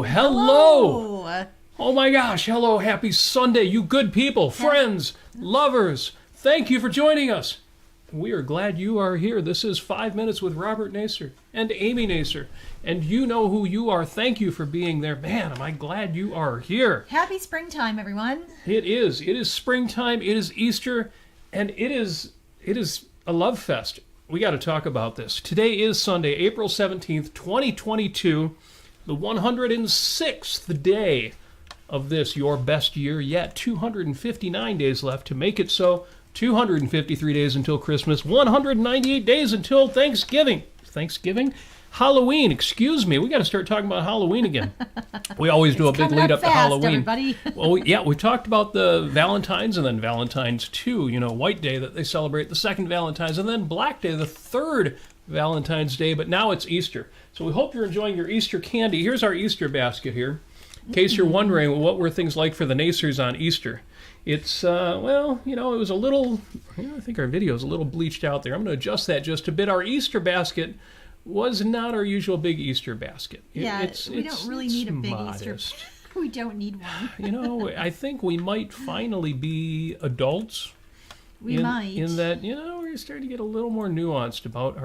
Hello, hello. Oh my gosh, hello, happy Sunday, you good people, friends, lovers. Thank you for joining us. We are glad you are here. This is 5 Minutes with Robert Nasir and Amy Nasir. And you know who you are. Thank you for being there. Man, am I glad you are here. Happy springtime, everyone. It is. It is springtime. It is Easter. And it is a love fest. We got to talk about this. Today is Sunday, April 17th, 2022, the 106th day of this, your best year yet. 259 days left to make it so. 253 days until Christmas. 198 days until Thanksgiving. Halloween, excuse me. We got to start talking about Halloween again. We always do a big lead up to Halloween. Everybody. Well, we talked about the Valentine's and then Valentine's 2, White Day that they celebrate, the second Valentine's, and then Black Day, the third Valentine's Day, but now it's Easter. So we hope you're enjoying your Easter candy. Here's our Easter basket here. In case you're wondering what were things like for the Nasirs on Easter. It's, it was a little, I think our video is a little bleached out there. I'm going to adjust that just a bit. Our Easter basket was not our usual big Easter basket. We don't really need a big modest. Easter. We don't need one. I think we might finally be adults. We might. In that, we're starting to get a little more nuanced about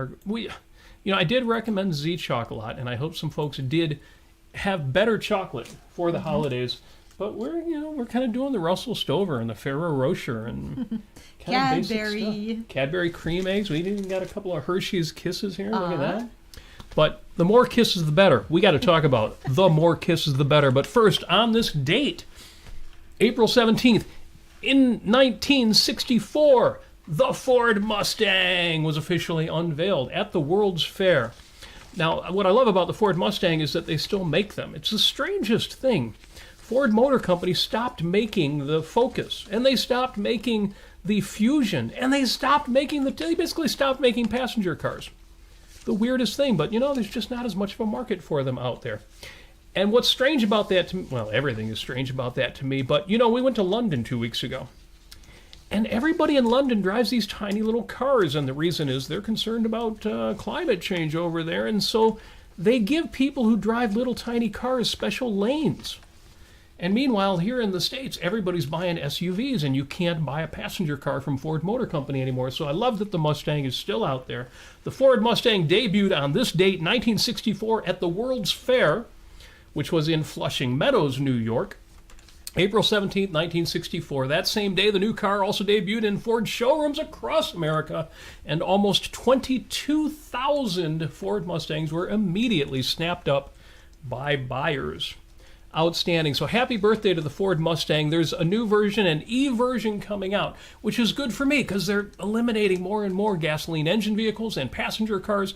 I did recommend Z chocolate, and I hope some folks did have better chocolate for the holidays. But we're kind of doing the Russell Stover and the Ferrero Rocher and kind of basic stuff. Cadbury cream eggs. We even got a couple of Hershey's Kisses here. Look at that. But the more kisses, the better. We got to talk about the more kisses, the better. But first, on this date, April 17th, in 1964, the Ford Mustang was officially unveiled at the World's Fair. Now, what I love about the Ford Mustang is that they still make them. It's the strangest thing. Ford Motor Company stopped making the Focus, and they stopped making the Fusion, and they basically stopped making passenger cars. The weirdest thing, but there's just not as much of a market for them out there. And what's strange about that to me, well, everything is strange about that to me, but we went to London 2 weeks ago. And everybody in London drives these tiny little cars, and the reason is they're concerned about climate change over there, and so they give people who drive little tiny cars special lanes. And meanwhile, here in the States, everybody's buying SUVs, and you can't buy a passenger car from Ford Motor Company anymore. So I love that the Mustang is still out there. The Ford Mustang debuted on this date, 1964, at the World's Fair, which was in Flushing Meadows, New York. April 17th, 1964. That same day, the new car also debuted in Ford showrooms across America, and almost 22,000 Ford Mustangs were immediately snapped up by buyers. Outstanding. So happy birthday to the Ford Mustang. There's a new version, an E-version coming out, which is good for me because they're eliminating more and more gasoline engine vehicles and passenger cars.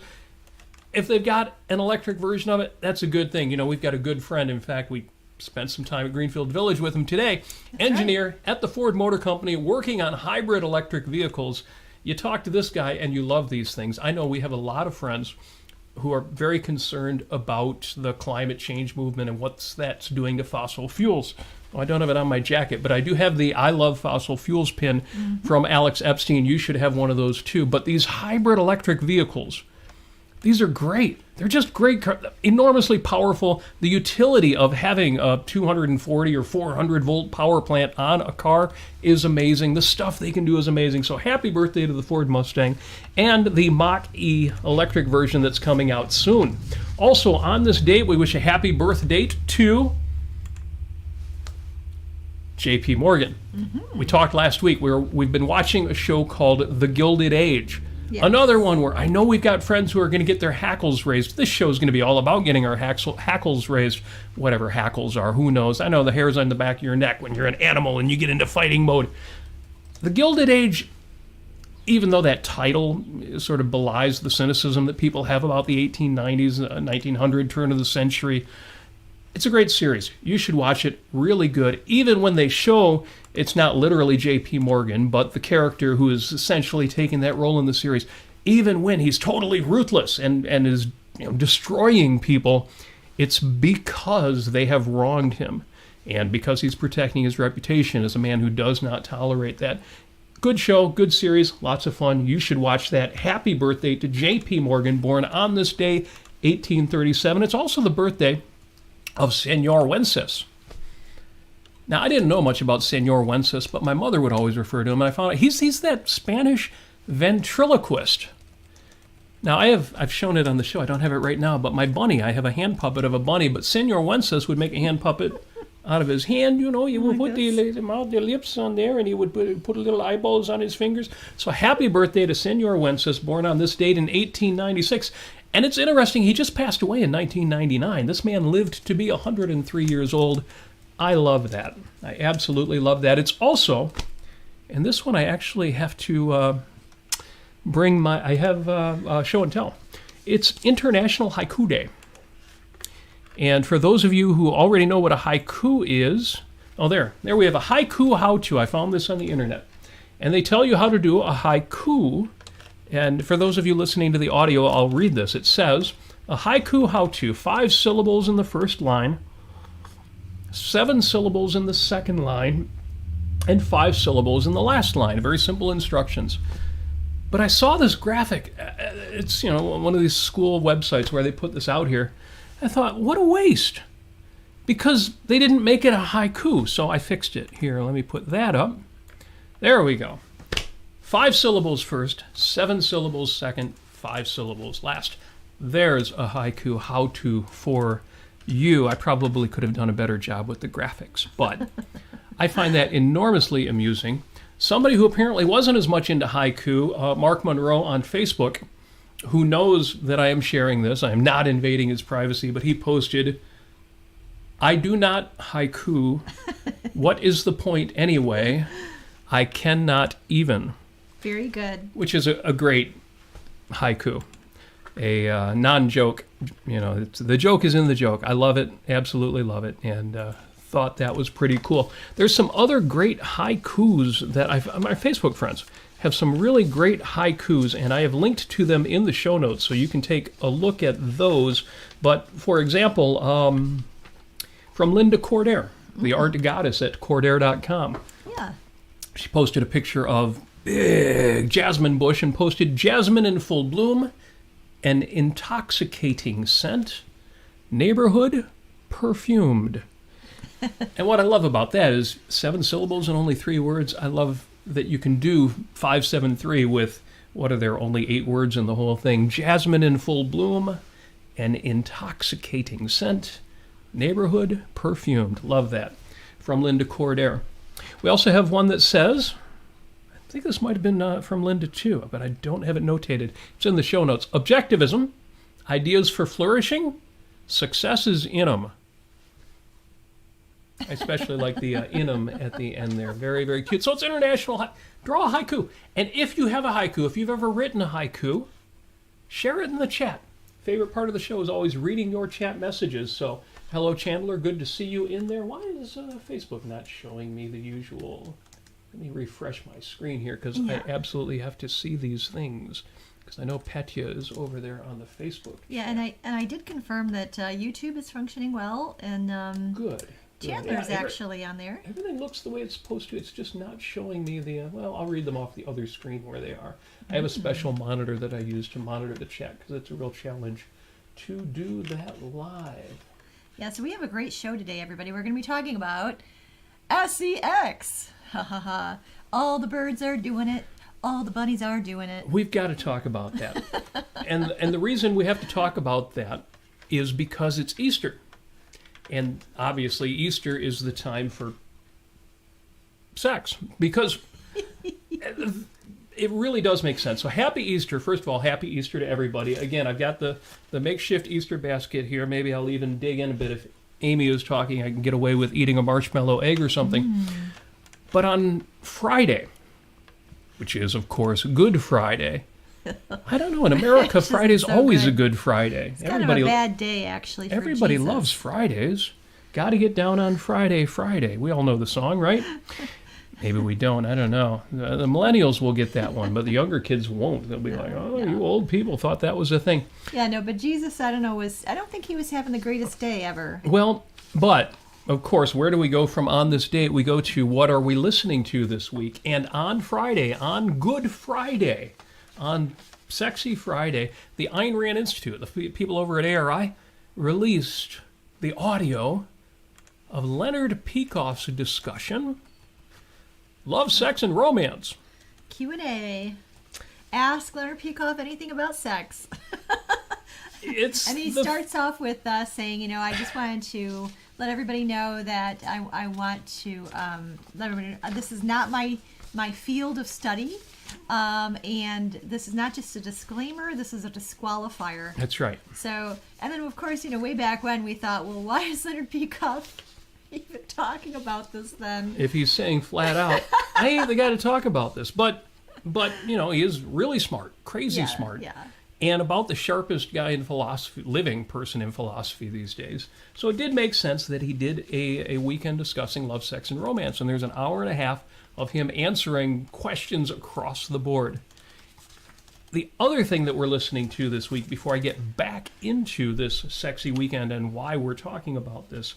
If they've got an electric version of it, that's a good thing. We've got a good friend. In fact, we spent some time at Greenfield Village with him today. That's engineer right. At the Ford Motor Company working on hybrid electric vehicles. You talk to this guy and you love these things. I know we have a lot of friends who are very concerned about the climate change movement and what that's doing to fossil fuels. Well, I don't have it on my jacket, but I do have the I Love Fossil Fuels pin from Alex Epstein. You should have one of those too. But these hybrid electric vehicles, these are great. They're just great, enormously powerful. The utility of having a 240 or 400 volt power plant on a car is amazing. The stuff they can do is amazing. So happy birthday to the Ford Mustang and the Mach-E electric version that's coming out soon. Also on this date, we wish a happy birthday to J.P. Morgan. We talked last week. We've been watching a show called The Gilded Age. Yes. Another one where I know we've got friends who are going to get their hackles raised. This show is going to be all about getting our hackles raised, whatever hackles are, who knows. I know the hairs on the back of your neck when you're an animal and you get into fighting mode. The Gilded Age, even though that title sort of belies the cynicism that people have about the 1890s, 1900 turn of the century, it's a great series. You should watch it. Really good. Even when they show it's not literally J.P. Morgan, but the character who is essentially taking that role in the series, even when he's totally ruthless and is destroying people, it's because they have wronged him and because he's protecting his reputation as a man who does not tolerate that. Good show, good series, lots of fun. You should watch that. Happy birthday to J.P. Morgan, born on this day, 1837. It's also the birthday of Señor Wences. Now, I didn't know much about Señor Wences, but my mother would always refer to him, and I found out he's that Spanish ventriloquist. Now, I've shown it on the show. I don't have it right now, but my bunny, I have a hand puppet of a bunny, but Señor Wences would make a hand puppet out of his hand. You know, you would put the mouth, the lips on there, and he would put little eyeballs on his fingers. So happy birthday to Señor Wences, born on this date in 1896. And it's interesting, he just passed away in 1999. This man lived to be 103 years old. I love that. I absolutely love that. It's also, and this one I actually have to I have show and tell. It's International Haiku Day. And for those of you who already know what a haiku is, there we have a haiku how-to. I found this on the internet. And they tell you how to do a haiku. And for those of you listening to the audio, I'll read this. It says, a haiku how-to, 5 syllables in the first line, 7 syllables in the second line, and 5 syllables in the last line. Very simple instructions. But I saw this graphic. It's, one of these school websites where they put this out here. I thought, what a waste. Because they didn't make it a haiku, so I fixed it. Here, let me put that up. There we go. 5 syllables first, 7 syllables second, 5 syllables last. There's a haiku how-to for you. I probably could have done a better job with the graphics, but I find that enormously amusing. Somebody who apparently wasn't as much into haiku, Mark Monroe on Facebook, who knows that I am sharing this. I am not invading his privacy, but he posted, I do not haiku. What is the point anyway? I cannot even. Very good. Which is a great haiku. A non-joke, the joke is in the joke. I love it, absolutely love it, and thought that was pretty cool. There's some other great haikus that my Facebook friends have some really great haikus, and I have linked to them in the show notes, so you can take a look at those. But, for example, from Linda Cordair, the art goddess at Cordair.com. Yeah. She posted a picture of big jasmine bush and posted Jasmine in full bloom, an intoxicating scent, neighborhood, perfumed. And what I love about that is 7 syllables and only 3 words. I love that you can do 573 with, only 8 words in the whole thing. Jasmine in full bloom, an intoxicating scent, neighborhood, perfumed. Love that. From Linda Cordair. We also have one that says, I think this might have been from Linda too, but I don't have it notated. It's in the show notes. Objectivism, ideas for flourishing, success is in 'em. I especially like the in 'em at the end there. Very, very cute. So it's International Draw a haiku. And if you have a haiku, if you've ever written a haiku, share it in the chat. Favorite part of the show is always reading your chat messages. So, hello Chandler, good to see you in there. Why is Facebook not showing me the usual? Let me refresh my screen here because I absolutely have to see these things. Because I know Petya is over there on the Facebook chat. Yeah, and I did confirm that YouTube is functioning well, and good. Chandler's actually on there. Everything looks the way it's supposed to. It's just not showing me the, I'll read them off the other screen where they are. I have a special monitor that I use to monitor the chat because it's a real challenge to do that live. Yeah, so we have a great show today, everybody. We're going to be talking about SEX. Ha ha ha. All the birds are doing it. All the bunnies are doing it. We've got to talk about that. and the reason we have to talk about that is because it's Easter. And obviously Easter is the time for sex. Because it really does make sense. So happy Easter. First of all, happy Easter to everybody. Again, I've got the makeshift Easter basket here. Maybe I'll even dig in a bit. If Amy is talking, I can get away with eating a marshmallow egg or something. But on Friday, which is, of course, Good Friday, I don't know. In America, Friday's so always a Good Friday. It's kind of a bad day, actually, for everybody Jesus. Loves Fridays. Got to get down on Friday, Friday. We all know the song, right? Maybe we don't. I don't know. The millennials will get that one, but the younger kids won't. They'll be like, oh, you old people thought that was a thing. Yeah, no, but Jesus, I don't think he was having the greatest day ever. Well, but, of course, where do we go from on this date? We go to what are we listening to this week? And on Friday, on Good Friday, on Sexy Friday, the Ayn Rand Institute, the people over at ARI, released the audio of Leonard Peikoff's discussion, Love, Sex, and Romance. Q&A. Ask Leonard Peikoff anything about sex. And he starts off with saying, I just wanted to let everybody know that I want to let everybody know this is not my field of study. And this is not just a disclaimer, this is a disqualifier. That's right. So, and then of course, way back when we thought, well, why is Leonard Peikoff even talking about this then? If he's saying flat out, I ain't the guy to talk about this. But he is really smart, crazy smart. Yeah. And about the sharpest guy in philosophy, living person in philosophy these days. So it did make sense that he did a weekend discussing love, sex, and romance. And there's an hour and a half of him answering questions across the board. The other thing that we're listening to this week, before I get back into this sexy weekend and why we're talking about this,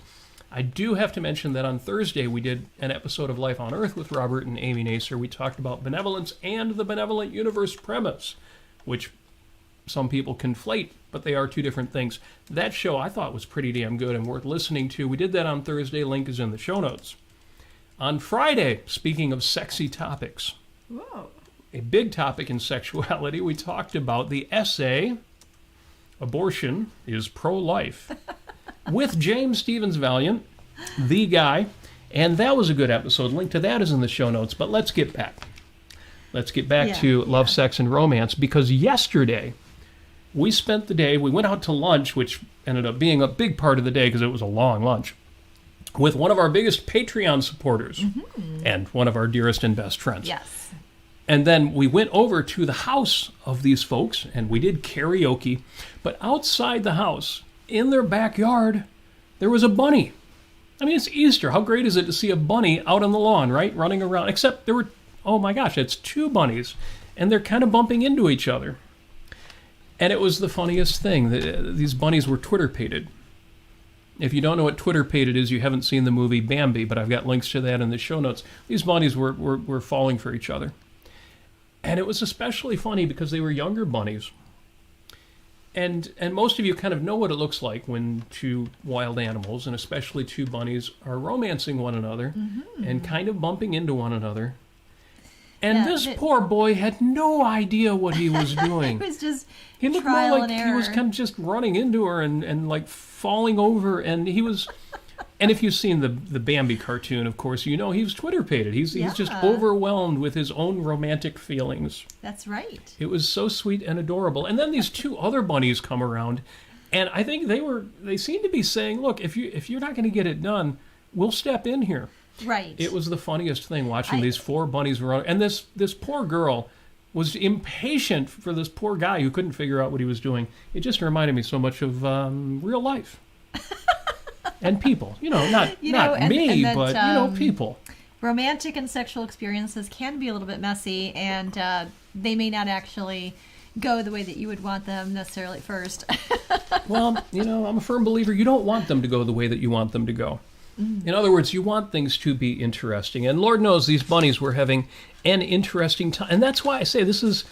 I do have to mention that on Thursday we did an episode of Life on Earth with Robert and Amy Nasir. We talked about benevolence and the benevolent universe premise, which some people conflate, but they are two different things. That show I thought was pretty damn good and worth listening to. We did that on Thursday. Link is in the show notes. On Friday, speaking of sexy topics, Whoa. a big topic in sexuality, we talked about the essay, Abortion is Pro-Life, with James Stevens Valliant, the guy, and that was a good episode. Link to that is in the show notes, but let's get back. Let's get back to love, sex, and romance, because yesterday we spent the day, we went out to lunch, which ended up being a big part of the day because it was a long lunch, with one of our biggest Patreon supporters and one of our dearest and best friends. Yes. And then we went over to the house of these folks, and we did karaoke. But outside the house, in their backyard, there was a bunny. I mean, it's Easter. How great is it to see a bunny out on the lawn, right, running around? Except there were, oh my gosh, it's two bunnies, and they're kind of bumping into each other. And it was the funniest thing. These bunnies were Twitter-pated. If you don't know what Twitter-pated is, you haven't seen the movie Bambi, but I've got links to that in the show notes. These bunnies were falling for each other. And it was especially funny because they were younger bunnies. And most of you kind of know what it looks like when two wild animals, and especially two bunnies, are romancing one another and kind of bumping into one another. And this poor boy had no idea what he was doing. He was just He looked more like he was kind of just running into her and like falling over. And he was... And if you've seen the Bambi cartoon, of course, you know he was Twitter-pated. He's just overwhelmed with his own romantic feelings. That's right. It was so sweet and adorable. And then these two other bunnies come around, and I think they seemed to be saying, look, if you're not going to get it done, we'll step in here. Right. It was the funniest thing watching these four bunnies run. And this poor girl was impatient for this poor guy who couldn't figure out what he was doing. It just reminded me so much of real life. And people, not me, but people. Romantic and sexual experiences can be a little bit messy, and they may not actually go the way that you would want them necessarily at first. Well, I'm a firm believer you don't want them to go the way that you want them to go. In other words, you want things to be interesting. And Lord knows these bunnies were having an interesting time. And that's why I say this is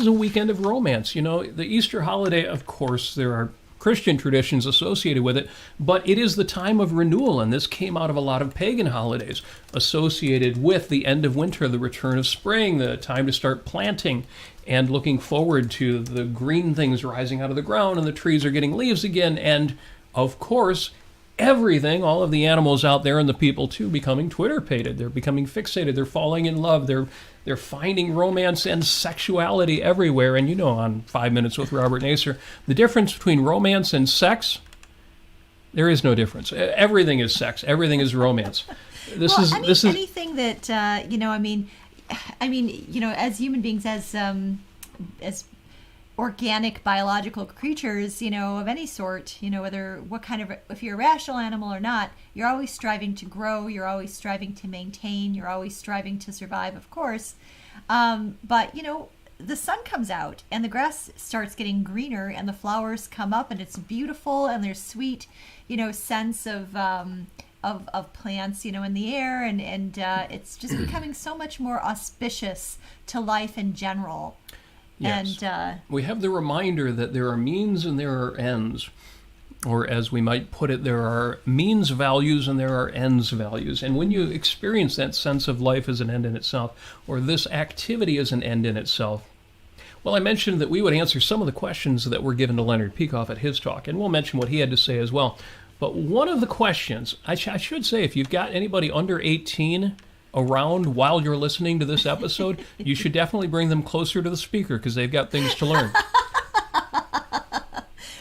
a weekend of romance. The Easter holiday, of course, there are Christian traditions associated with it, but it is the time of renewal, and this came out of a lot of pagan holidays associated with the end of winter, the return of spring, the time to start planting, and looking forward to the green things rising out of the ground, and the trees are getting leaves again, and, of course, everything, all of the animals out there and the people too, becoming Twitter-pated. They're becoming fixated. They're falling in love. They're finding romance and sexuality everywhere. And on 5 Minutes with Robert Nasir, the difference between romance and sex, there is no difference. Everything is sex. Everything is romance. This is anything that as human beings, as organic biological creatures, of any sort, if you're a rational animal or not, you're always striving to grow, you're always striving to maintain, you're always striving to survive, of course. But the sun comes out and the grass starts getting greener and the flowers come up and it's beautiful and there's sweet, sense of plants, in the air, and it's just becoming so much more auspicious to life in general. Yes. And we have the reminder that there are means and there are ends. or as we might put it, there are means values and there are ends values. And when you experience that sense of life as an end in itself, or this activity as an end in itself, well, I mentioned that we would answer some of the questions that were given to Leonard Peikoff at his talk, and we'll mention what he had to say as well. But one of the questions, I should say, if you've got anybody under 18 around while you're listening to this episode, you should definitely bring them closer to the speaker because they've got things to learn.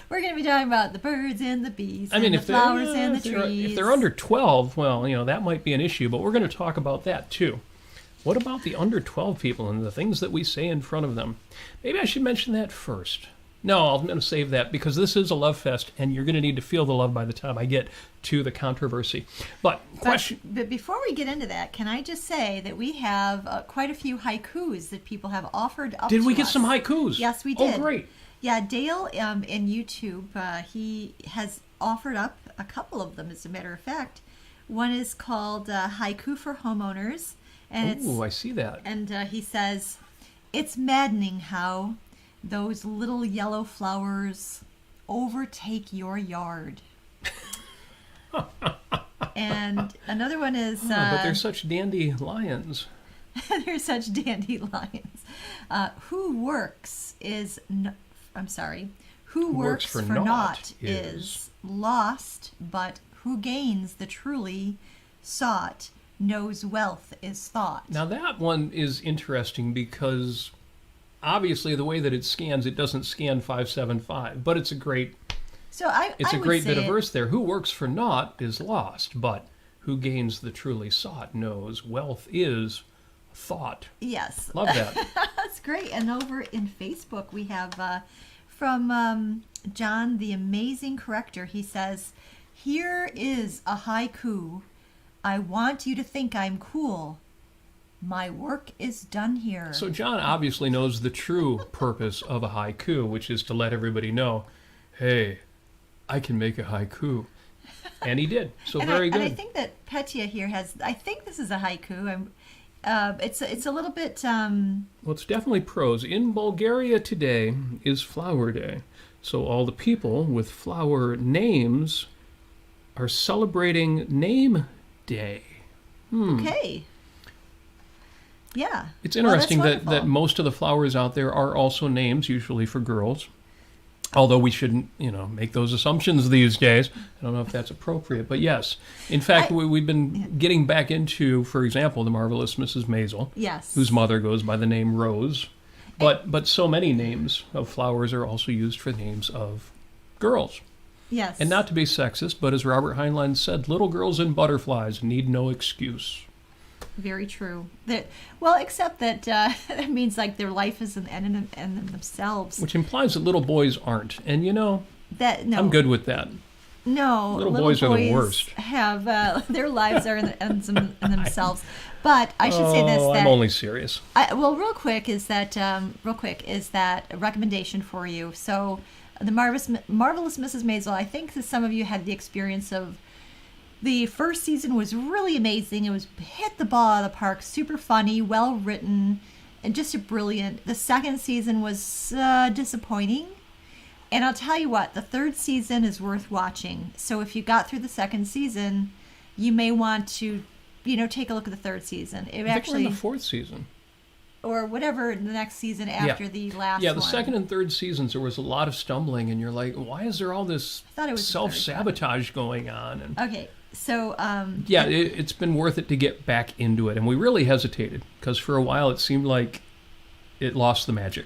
We're going to be talking about the birds and the bees I mean, and the flowers and the trees. If they're under 12, well, that might be an issue, but we're going to talk about that too. What about the under 12 people and the things that we say in front of them? Maybe I should mention that first. No, I'm going to save that because this is a love fest, and you're going to need to feel the love by the time I get to the controversy. But before we get into that, can I just say that we have quite a few haikus that people have offered up to us. Did we get some haikus? Yes, we did. Oh, great. Yeah, Dale in YouTube, he has offered up a couple of them, as a matter of fact. One is called Haiku for Homeowners. Oh, I see that. And he says, "It's maddening how those little yellow flowers overtake your yard." And another one is... but they're such dandelions. They're such dandelions. Who works for naught is lost, but who gains the truly sought knows wealth is thought. Now that one is interesting because obviously the way that it scans, it doesn't scan 575, but it's a great bit of verse there. Who works for naught is lost, but who gains the truly sought knows wealth is thought. Yes. Love that. That's great. And over in Facebook, we have from John, the amazing corrector. He says, "Here is a haiku. I want you to think I'm cool. My work is done here." So John obviously knows the true purpose of a haiku, which is to let everybody know, hey, I can make a haiku. And he did. So very good. And I think that Petya here I think this is a haiku. It's a little bit... Well, it's definitely prose. In Bulgaria today is Flower Day. So all the people with flower names are celebrating Name Day. Okay. Yeah. It's interesting that most of the flowers out there are also names, usually for girls. Although we shouldn't, make those assumptions these days. I don't know if that's appropriate, but yes. In fact, we've been getting back into, for example, the marvelous Mrs. Maisel, yes, whose mother goes by the name Rose. But so many names of flowers are also used for names of girls. Yes. And not to be sexist, but as Robert Heinlein said, little girls and butterflies need no excuse. Very true. Except that that means like their life is an end in themselves. Which implies that little boys aren't. And I'm good with that. No, little boys are the worst. Have their lives are in themselves. But I should say this. I'm only serious. Real quick is that a recommendation for you. So the marvelous Mrs. Maisel. I think that some of you had the experience of. The first season was really amazing. It was hit the ball out of the park, super funny, well written, and just brilliant. The second season was disappointing. And I'll tell you what, the third season is worth watching. So if you got through the second season, you may want to, take a look at the third season. I think we're in the fourth season. Or whatever the next season after the last one. Yeah, the second and third seasons, there was a lot of stumbling, and you're like, why is there all this self-sabotage going on? And okay. So, it's been worth it to get back into it. And we really hesitated because for a while it seemed like it lost the magic.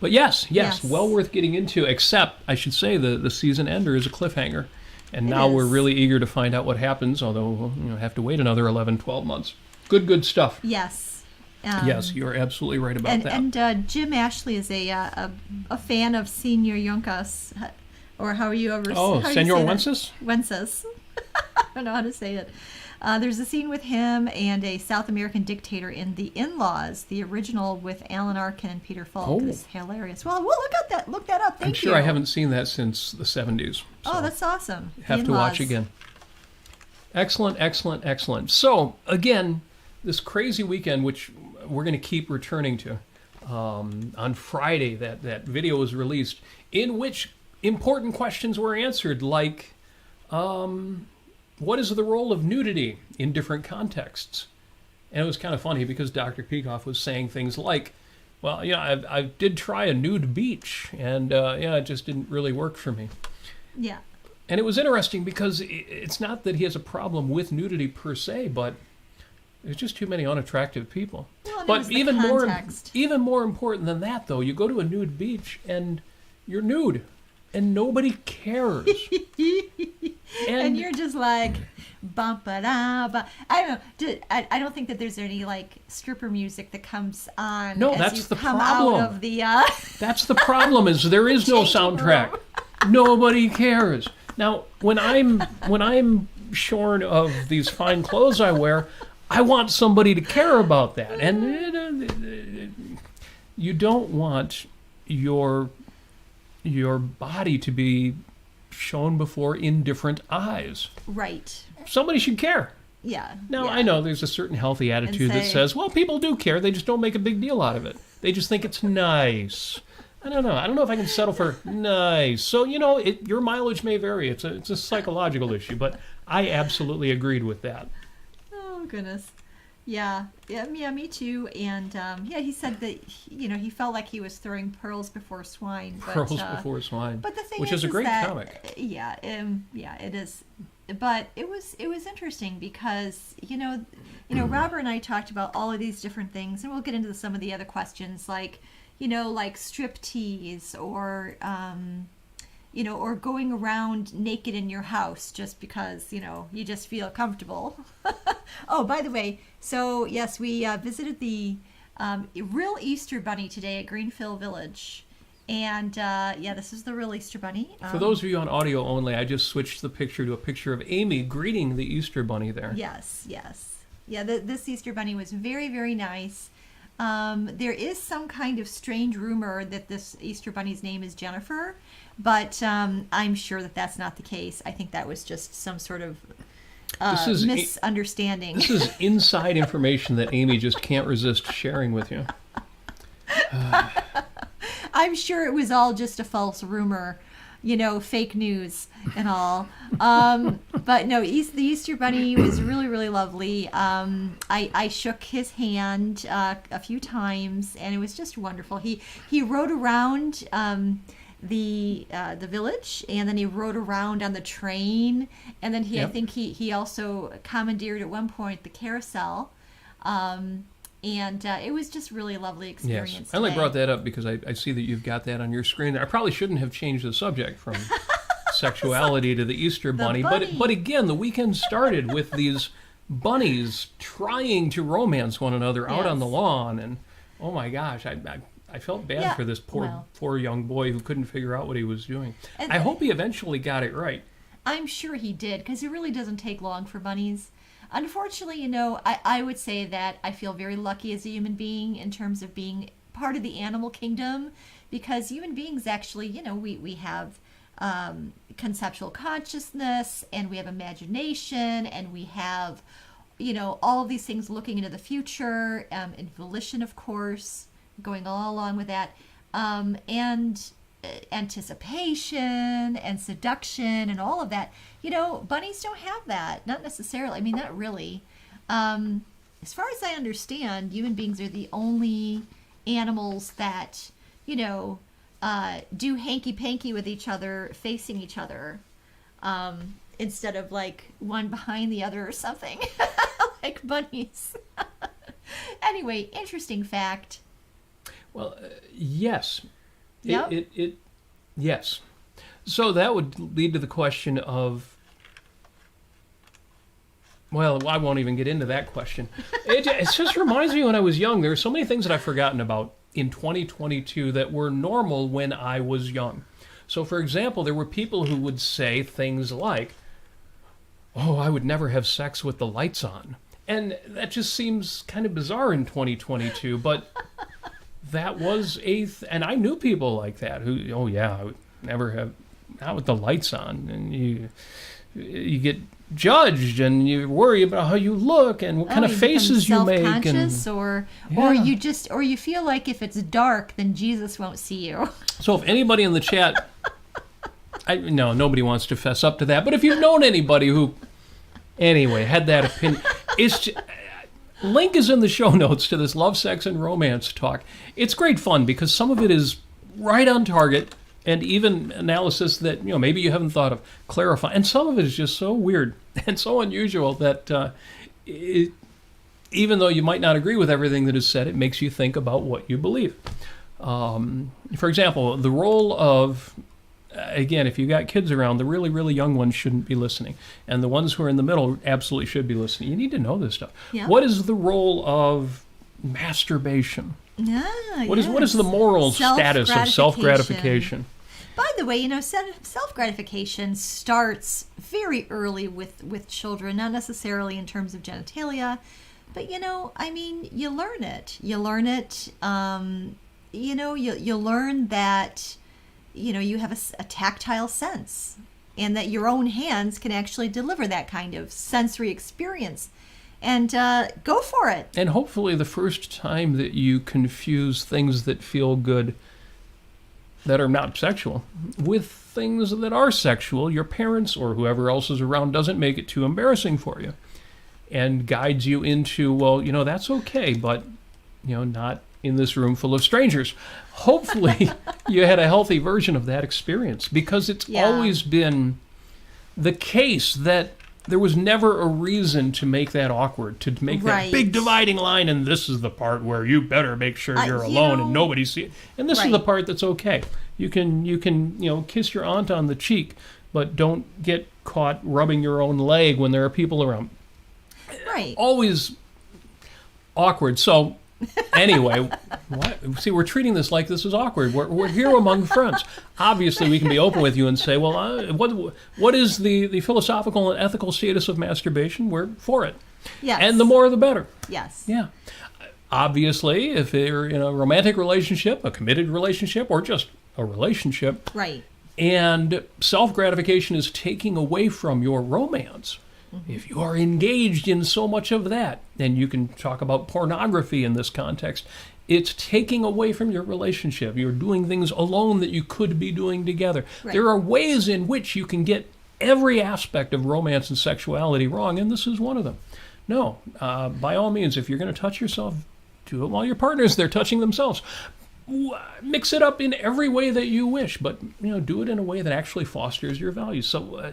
But yes, well worth getting into, except I should say the season ender is a cliffhanger. And now we're really eager to find out what happens, although we'll have to wait another 11, 12 months. Good stuff. Yes. Yes, you're absolutely right about that. And Jim Ashley is a fan of Señor Yoncas, or how are you ever... Oh, Señor Wences? Wences. I don't know how to say it. There's a scene with him and a South American dictator in The In-Laws, the original with Alan Arkin and Peter Falk. Oh. It's hilarious. Well, look that up. Thank you. I'm sure I haven't seen that since the 70s. So that's awesome. Have to watch again. Excellent. So, again, this crazy weekend, which we're going to keep returning to, on Friday, that video was released, in which important questions were answered, like, what is the role of nudity in different contexts? And it was kind of funny because Dr. Peikoff was saying things like, well, yeah, I did try a nude beach, and it just didn't really work for me. Yeah. And it was interesting because it's not that he has a problem with nudity per se, but there's just too many unattractive people. Well, but even more important than that, though, you go to a nude beach and you're nude, and nobody cares. and you're just like, bum-ba-da-ba. I don't know. I don't think that there's any like stripper music that comes on. No, as that's you the come problem. Out of the, That's the problem. Is there is no soundtrack. Nobody cares. Now, when I'm shorn of these fine clothes I wear, I want somebody to care about that, and you don't want your body to be shown before indifferent eyes. Right. Somebody should care. Yeah. Now, yeah. I know there's a certain healthy attitude that says, well, people do care. They just don't make a big deal out of it. They just think it's nice. I don't know. I don't know if I can settle for nice. So, your mileage may vary. It's a psychological issue, but I absolutely agreed with that. Oh, goodness. Yeah, me too. And he said that he felt like he was throwing pearls before swine. But, pearls before swine. But the thing which is a great that, comic. Yeah, it is. But it was interesting because Robert and I talked about all of these different things, and we'll get into some of the other questions like striptease or or going around naked in your house just because, you just feel comfortable. Oh, by the way, so yes, we visited the real Easter Bunny today at Greenfield Village. And this is the real Easter Bunny. For those of you on audio only, I just switched the picture to a picture of Amy greeting the Easter Bunny there. Yes. Yeah, this Easter Bunny was very, very nice. There is some kind of strange rumor that this Easter Bunny's name is Jennifer, but I'm sure that that's not the case. I think that was just some sort of misunderstanding. This is inside information that Amy just can't resist sharing with you. I'm sure it was all just a false rumor, fake news and all. But no, the Easter Bunny was really, really lovely. I shook his hand a few times, and it was just wonderful. He rode around the village, and then he rode around on the train, and then I think he also commandeered at one point the carousel. And it was just really a lovely experience. Yes. I only brought that up because I see that you've got that on your screen. I probably shouldn't have changed the subject from sexuality to the Easter Bunny. But again, the weekend started with these bunnies trying to romance one another out on the lawn. And, oh my gosh, I felt bad for this poor young boy who couldn't figure out what he was doing. And I hope he eventually got it right. I'm sure he did, because it really doesn't take long for bunnies. Unfortunately, I would say that I feel very lucky as a human being in terms of being part of the animal kingdom, because human beings actually, we have conceptual consciousness, and we have imagination, and we have, all of these things looking into the future, and volition, of course, going all along with that, and anticipation and seduction and all of that. Bunnies don't have that. Not necessarily. I mean, not really. As far as I understand, human beings are the only animals that, do hanky-panky with each other, facing each other, instead of like one behind the other or something, like bunnies. Anyway, interesting fact. Well, yes. Yep. Yes. So that would lead to the question of, well, I won't even get into that question. It just reminds me when I was young, there were so many things that I've forgotten about in 2022 that were normal when I was young. So, for example, there were people who would say things like, oh, I would never have sex with the lights on. And that just seems kind of bizarre in 2022, but that was and I knew people like that who, oh yeah, I would never have, not with the lights on, and you get judged, and you worry about how you look and what kind of faces you make, and or you feel like if it's dark, then Jesus won't see you. So if anybody in the chat No, nobody wants to fess up to that. But if you've known anybody who, anyway, had that opinion, link is in the show notes to this love, sex, and romance talk. It's great fun because some of it is right on target, and even analysis that maybe you haven't thought of, clarify. And some of it is just so weird and so unusual that even though you might not agree with everything that is said, it makes you think about what you believe. For example, the role of, again, if you got kids around, the really, really young ones shouldn't be listening. And the ones who are in the middle absolutely should be listening. You need to know this stuff. Yeah. What is the role of masturbation? What is the moral status of self-gratification? By the way, self-gratification starts very early with children, not necessarily in terms of genitalia, but, you learn it. You learn it, you learn that, you have a tactile sense and that your own hands can actually deliver that kind of sensory experience. And go for it. And hopefully the first time that you confuse things that feel good that are not sexual with things that are sexual, your parents or whoever else is around doesn't make it too embarrassing for you and guides you into, well, that's okay, but, not in this room full of strangers. Hopefully you had a healthy version of that experience, because it's always been the case that there was never a reason to make that awkward, to make that big dividing line, and this is the part where you better make sure you're alone and nobody sees it. And this is the part that's okay. You can kiss your aunt on the cheek, but don't get caught rubbing your own leg when there are people around. Right. Always awkward. So anyway, see, we're treating this like this is awkward. We're here among friends. Obviously, we can be open with you and say, well, what is the philosophical and ethical status of masturbation? We're for it. Yes. And the more, the better. Yes. Yeah. Obviously, if you're in a romantic relationship, a committed relationship, or just a relationship, right, and self-gratification is taking away from your romance, if you are engaged in so much of that, and you can talk about pornography in this context, it's taking away from your relationship. You're doing things alone that you could be doing together. Right. There are ways in which you can get every aspect of romance and sexuality wrong, and this is one of them. No, by all means, if you're going to touch yourself, do it while your partner's there touching themselves. Mix it up in every way that you wish, but do it in a way that actually fosters your values. So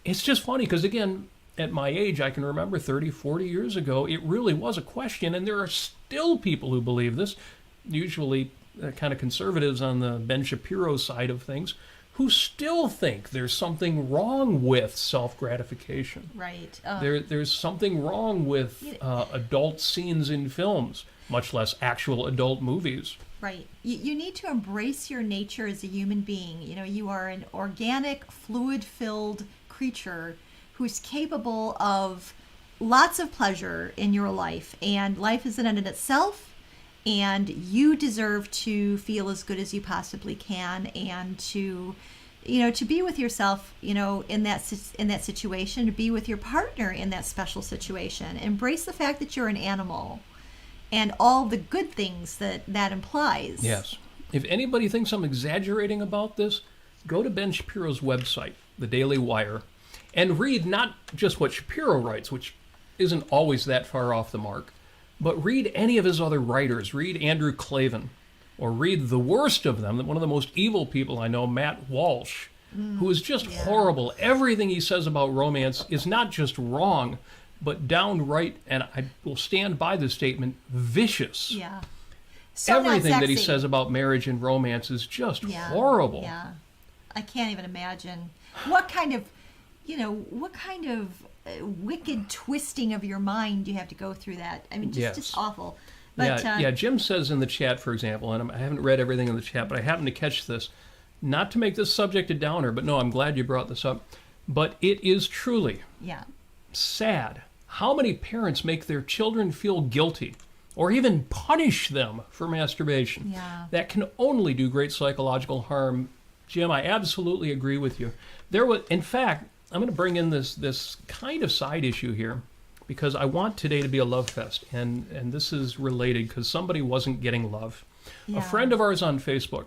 it's just funny because, again, at my age, I can remember 30, 40 years ago, it really was a question, and there are still people who believe this, usually kind of conservatives on the Ben Shapiro side of things, who still think there's something wrong with self-gratification. Right. There's something wrong with adult scenes in films, much less actual adult movies. Right. You need to embrace your nature as a human being. You are an organic, fluid-filled creature who's capable of lots of pleasure in your life, and life is an end in itself, and you deserve to feel as good as you possibly can, and to be with yourself, in that situation, to be with your partner in that special situation. Embrace the fact that you're an animal and all the good things that implies. Yes. If anybody thinks I'm exaggerating about this, go to Ben Shapiro's website, The Daily Wire, and read not just what Shapiro writes, which isn't always that far off the mark, but read any of his other writers. Read Andrew Klavan, or read the worst of them, one of the most evil people I know, Matt Walsh, who is just horrible. Everything he says about romance is not just wrong, but downright, and I will stand by this statement, vicious. Yeah. So everything that he says about marriage and romance is just horrible. Yeah. I can't even imagine. What kind of wicked twisting of your mind you have to go through that. I mean, just awful. But, Jim says in the chat, for example, and I haven't read everything in the chat, but I happened to catch this, not to make this subject a downer, but no, I'm glad you brought this up, but it is truly sad how many parents make their children feel guilty or even punish them for masturbation. Yeah. That can only do great psychological harm. Jim, I absolutely agree with you. In fact, I'm going to bring in this kind of side issue here, because I want today to be a love fest, and this is related because somebody wasn't getting love. Yeah. A friend of ours on Facebook,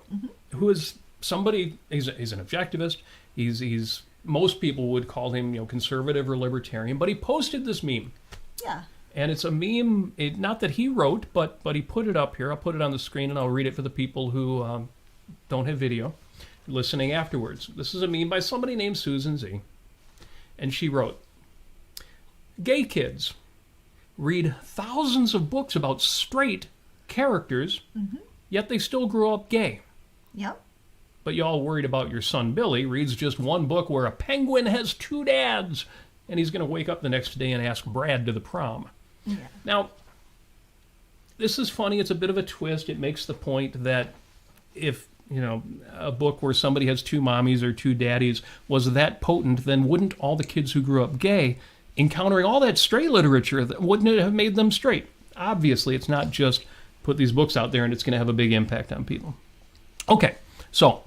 who is somebody, he's an objectivist, He's most people would call him, conservative or libertarian, but he posted this meme. Yeah. And it's a meme, not that he wrote, but he put it up here. I'll put it on the screen and I'll read it for the people who don't have video listening afterwards. This is a meme by somebody named Susan Z. And she wrote, "Gay kids read thousands of books about straight characters, yet they still grow up gay. Yep. But y'all worried about your son Billy reads just one book where a penguin has two dads, and he's going to wake up the next day and ask Brad to the prom." Yeah. Now, this is funny. It's a bit of a twist. It makes the point that if, a book where somebody has two mommies or two daddies was that potent, then wouldn't all the kids who grew up gay, encountering all that straight literature, wouldn't it have made them straight? Obviously, it's not just put these books out there and it's going to have a big impact on people. Okay, so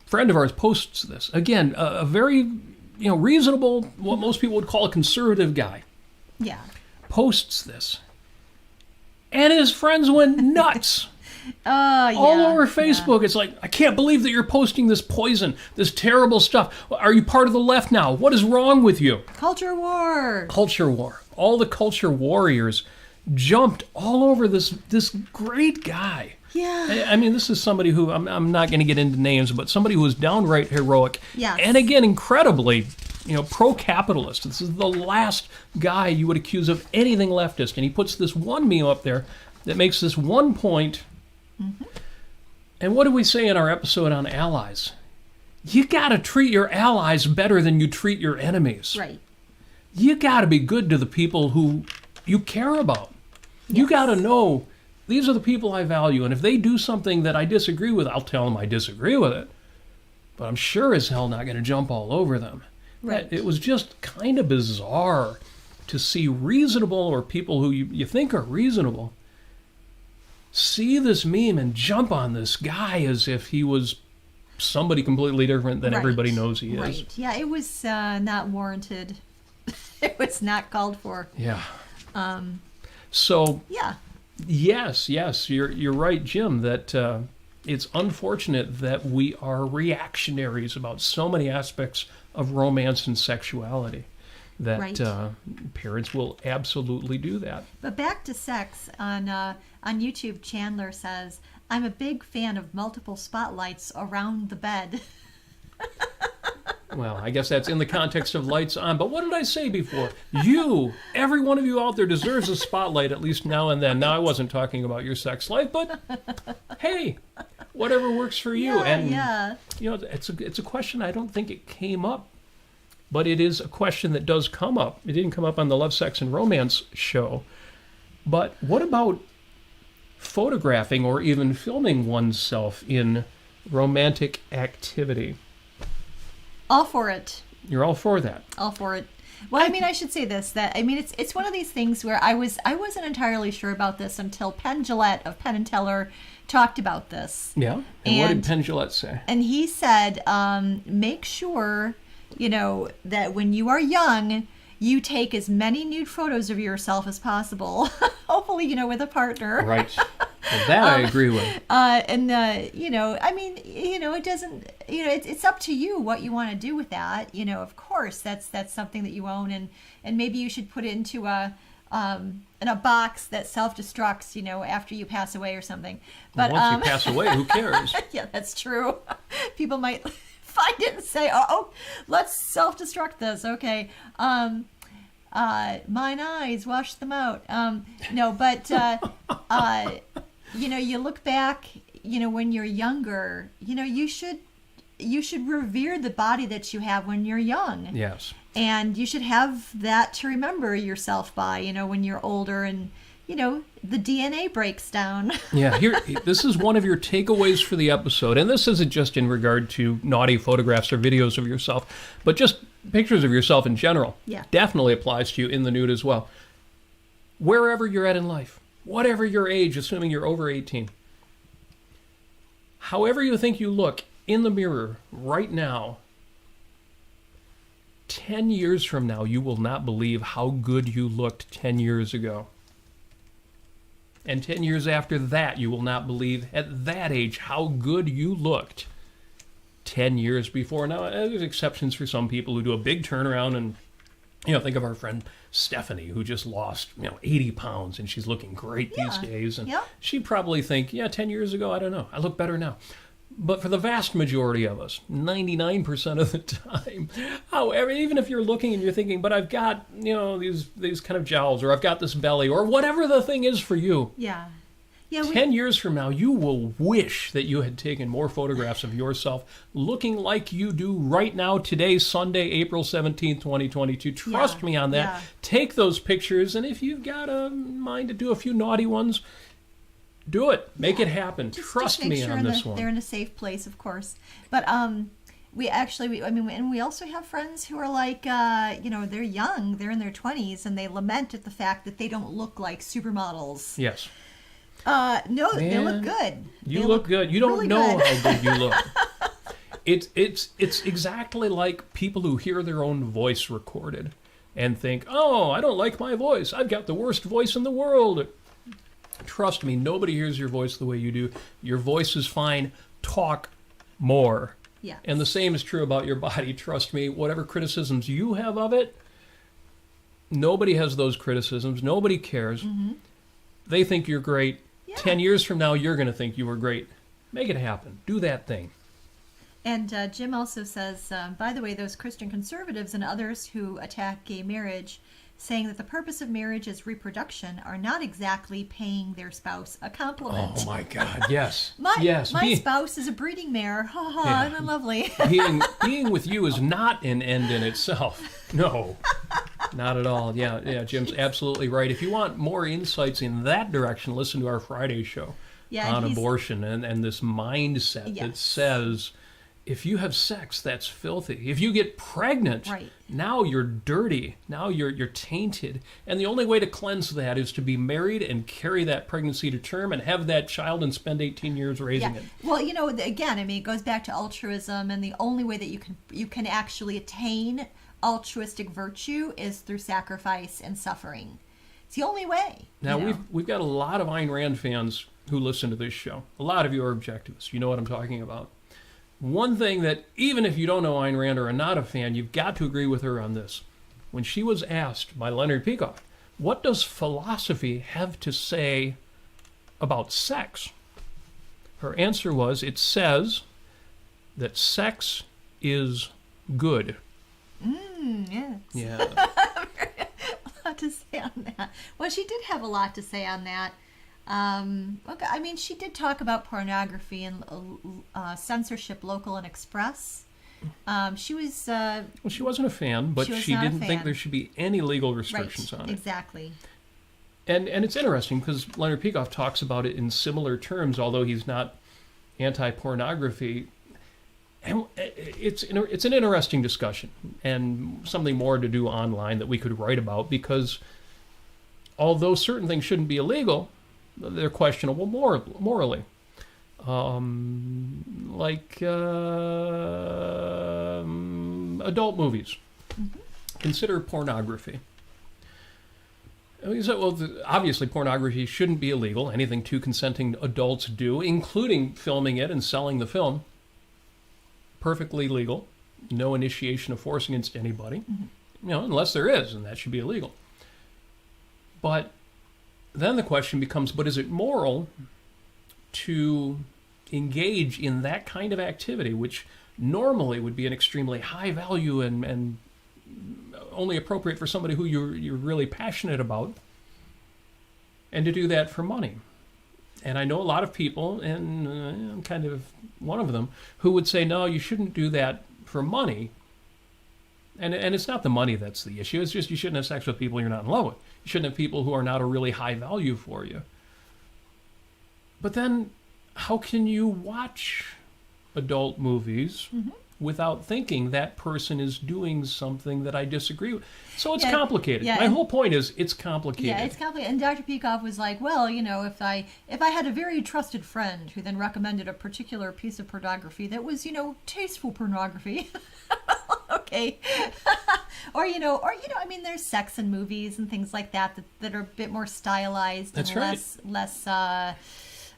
friend of ours posts this. Again, a very, reasonable, what most people would call a conservative guy. Yeah. Posts this. And his friends went nuts. Oh, yeah. All over Facebook. Yeah. It's like, I can't believe that you're posting this poison, this terrible stuff. Are you part of the left now? What is wrong with you? Culture war. Culture war. All the culture warriors jumped all over this great guy. Yeah. I mean, this is somebody who, I'm not going to get into names, but somebody who was downright heroic. Yes. And again, incredibly, pro-capitalist. This is the last guy you would accuse of anything leftist. And he puts this one meme up there that makes this one point. Mm-hmm. And what do we say in our episode on allies? You got to treat your allies better than you treat your enemies. Right. You got to be good to the people who you care about. Yes. You got to know, these are the people I value, and if they do something that I disagree with, I'll tell them I disagree with it. But I'm sure as hell not going to jump all over them. Right. It was just kind of bizarre to see reasonable, or people who you think are reasonable, see this meme and jump on this guy as if he was somebody completely different than everybody knows he is. Right. Yeah, it was not warranted. It was not called for. Yeah. So. Yeah. Yes, you're right, Jim, that it's unfortunate that we are reactionaries about so many aspects of romance and sexuality, that parents will absolutely do that. But back to sex, on YouTube, Chandler says, "I'm a big fan of multiple spotlights around the bed." Well, I guess that's in the context of lights on. But what did I say before? Every one of you out there deserves a spotlight at least now and then. Now, I wasn't talking about your sex life, but hey, whatever works for you. It's a question. I don't think it came up, but it is a question that does come up. It didn't come up on the Love, Sex, and Romance show. But what about photographing or even filming oneself in romantic activity? All for it. You're all for that. All for it. Well, I should say this, it's one of these things where I wasn't entirely sure about this until Penn Jillette of Penn and Teller talked about this. Yeah. And what did Penn Jillette say? And he said, make sure, that when you are young, you take as many nude photos of yourself as possible. Hopefully, with a partner. Right. Well, that I agree with. It doesn't, it's up to you what you want to do with that. Of course, that's something that you own, and maybe you should put it into in a box that self-destructs, after you pass away or something. But once you pass away, who cares? Yeah, that's true. People might find it and say, "Oh, let's self-destruct this." Okay. Mine eyes, wash them out. You look back, when you're younger, you should revere the body that you have when you're young. Yes. And you should have that to remember yourself by, when you're older and, the DNA breaks down. Yeah, this is one of your takeaways for the episode. And this isn't just in regard to naughty photographs or videos of yourself, but just pictures of yourself in general. Yeah. Definitely applies to you in the nude as well. Wherever you're at in life, whatever your age, assuming you're over 18, however you think you look in the mirror right now, 10 years from now, you will not believe how good you looked 10 years ago. And 10 years after that, you will not believe at that age how good you looked 10 years before. Now, there's exceptions for some people who do a big turnaround and, think of our friend Stephanie, who just lost, 80 pounds, and she's looking great these days. And she'd probably think, 10 years ago, I don't know, I look better now. But for the vast majority of us, 99% of the time, however, even if you're looking and you're thinking, but I've got, these kind of jowls, or I've got this belly, or whatever the thing is for you. Yeah. 10 years from now, you will wish that you had taken more photographs of yourself looking like you do right now, today, Sunday, April 17th, 2022. Trust me on that. Yeah. Take those pictures, and if you've got a mind to do a few naughty ones, do it. Make it happen. Trust make me sure on this one. They're in a safe place, of course. But and we also have friends who are like, they're young, they're in their 20s, and they lament at the fact that they don't look like supermodels. Yes. No, Man, they look good. You look good. You don't really know good. how good you look. It's exactly like people who hear their own voice recorded and think, oh, I don't like my voice. I've got the worst voice in the world. Trust me, nobody hears your voice the way you do. Your voice is fine. Talk more. Yeah. And the same is true about your body. Trust me, whatever criticisms you have of it, nobody has those criticisms. Nobody cares. Mm-hmm. They think you're great. Yeah. 10 years from now, you're going to think you were great. Make it happen. Do that thing. And Jim also says, by the way, those Christian conservatives and others who attack gay marriage, saying that the purpose of marriage is reproduction, are not exactly paying their spouse a compliment. Oh, my God. Yes. My spouse is a breeding mare. Ha ha, isn't that lovely? being with you is not an end in itself. No. Not at all. Yeah, Jim's absolutely right. If you want more insights in that direction, listen to our Friday show on abortion and this mindset that says, if you have sex, that's filthy. If you get pregnant, now you're dirty. Now you're tainted. And the only way to cleanse that is to be married and carry that pregnancy to term and have that child and spend 18 years raising it. Well, again, it goes back to altruism, and the only way that you can actually attain altruistic virtue is through sacrifice and suffering. It's the only way. Now, we've got a lot of Ayn Rand fans who listen to this show. A lot of you are objectivists. You know what I'm talking about. One thing that, even if you don't know Ayn Rand or are not a fan, you've got to agree with her on this. When she was asked by Leonard Peikoff, what does philosophy have to say about sex? Her answer was, it says that sex is good. Yes. Yeah. A lot to say on that. Well, she did have a lot to say on that. She did talk about pornography and censorship, local and express. She wasn't a fan, but she didn't think there should be any legal restrictions on it. Exactly. And it's interesting because Leonard Peikoff talks about it in similar terms, although he's not anti-pornography. And it's an interesting discussion and something more to do online that we could write about, because although certain things shouldn't be illegal, they're questionable morally. Like adult movies. Mm-hmm. Consider pornography. Obviously pornography shouldn't be illegal. Anything two consenting adults do, including filming it and selling the film, perfectly legal. No initiation of force against anybody. Mm-hmm. Unless there is, and that should be illegal. But then the question becomes, but is it moral to engage in that kind of activity, which normally would be an extremely high value and only appropriate for somebody who you're really passionate about, and to do that for money? And I know a lot of people, and I'm kind of one of them, who would say, no, you shouldn't do that for money. And it's not the money that's the issue. It's just you shouldn't have sex with people you're not in love with. You shouldn't have people who are not a really high value for you. But then, how can you watch adult movies without thinking that person is doing something that I disagree with? So it's complicated. My whole point is it's complicated. Yeah, it's complicated. And Dr. Peikoff was like, well, if I had a very trusted friend who then recommended a particular piece of pornography that was, tasteful pornography. Okay. or there's sex in movies and things like that are a bit more stylized and less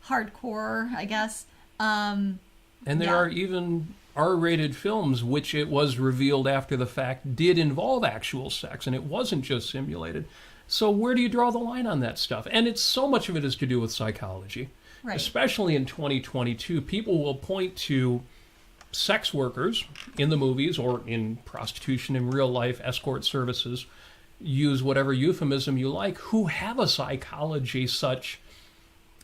hardcore, I guess. And there are even R-rated films, which it was revealed after the fact, did involve actual sex, and it wasn't just simulated. So where do you draw the line on that stuff? And it's so much of it is to do with psychology. Right. Especially in 2022, people will point to sex workers in the movies or in prostitution in real life, escort services, use whatever euphemism you like, who have a psychology such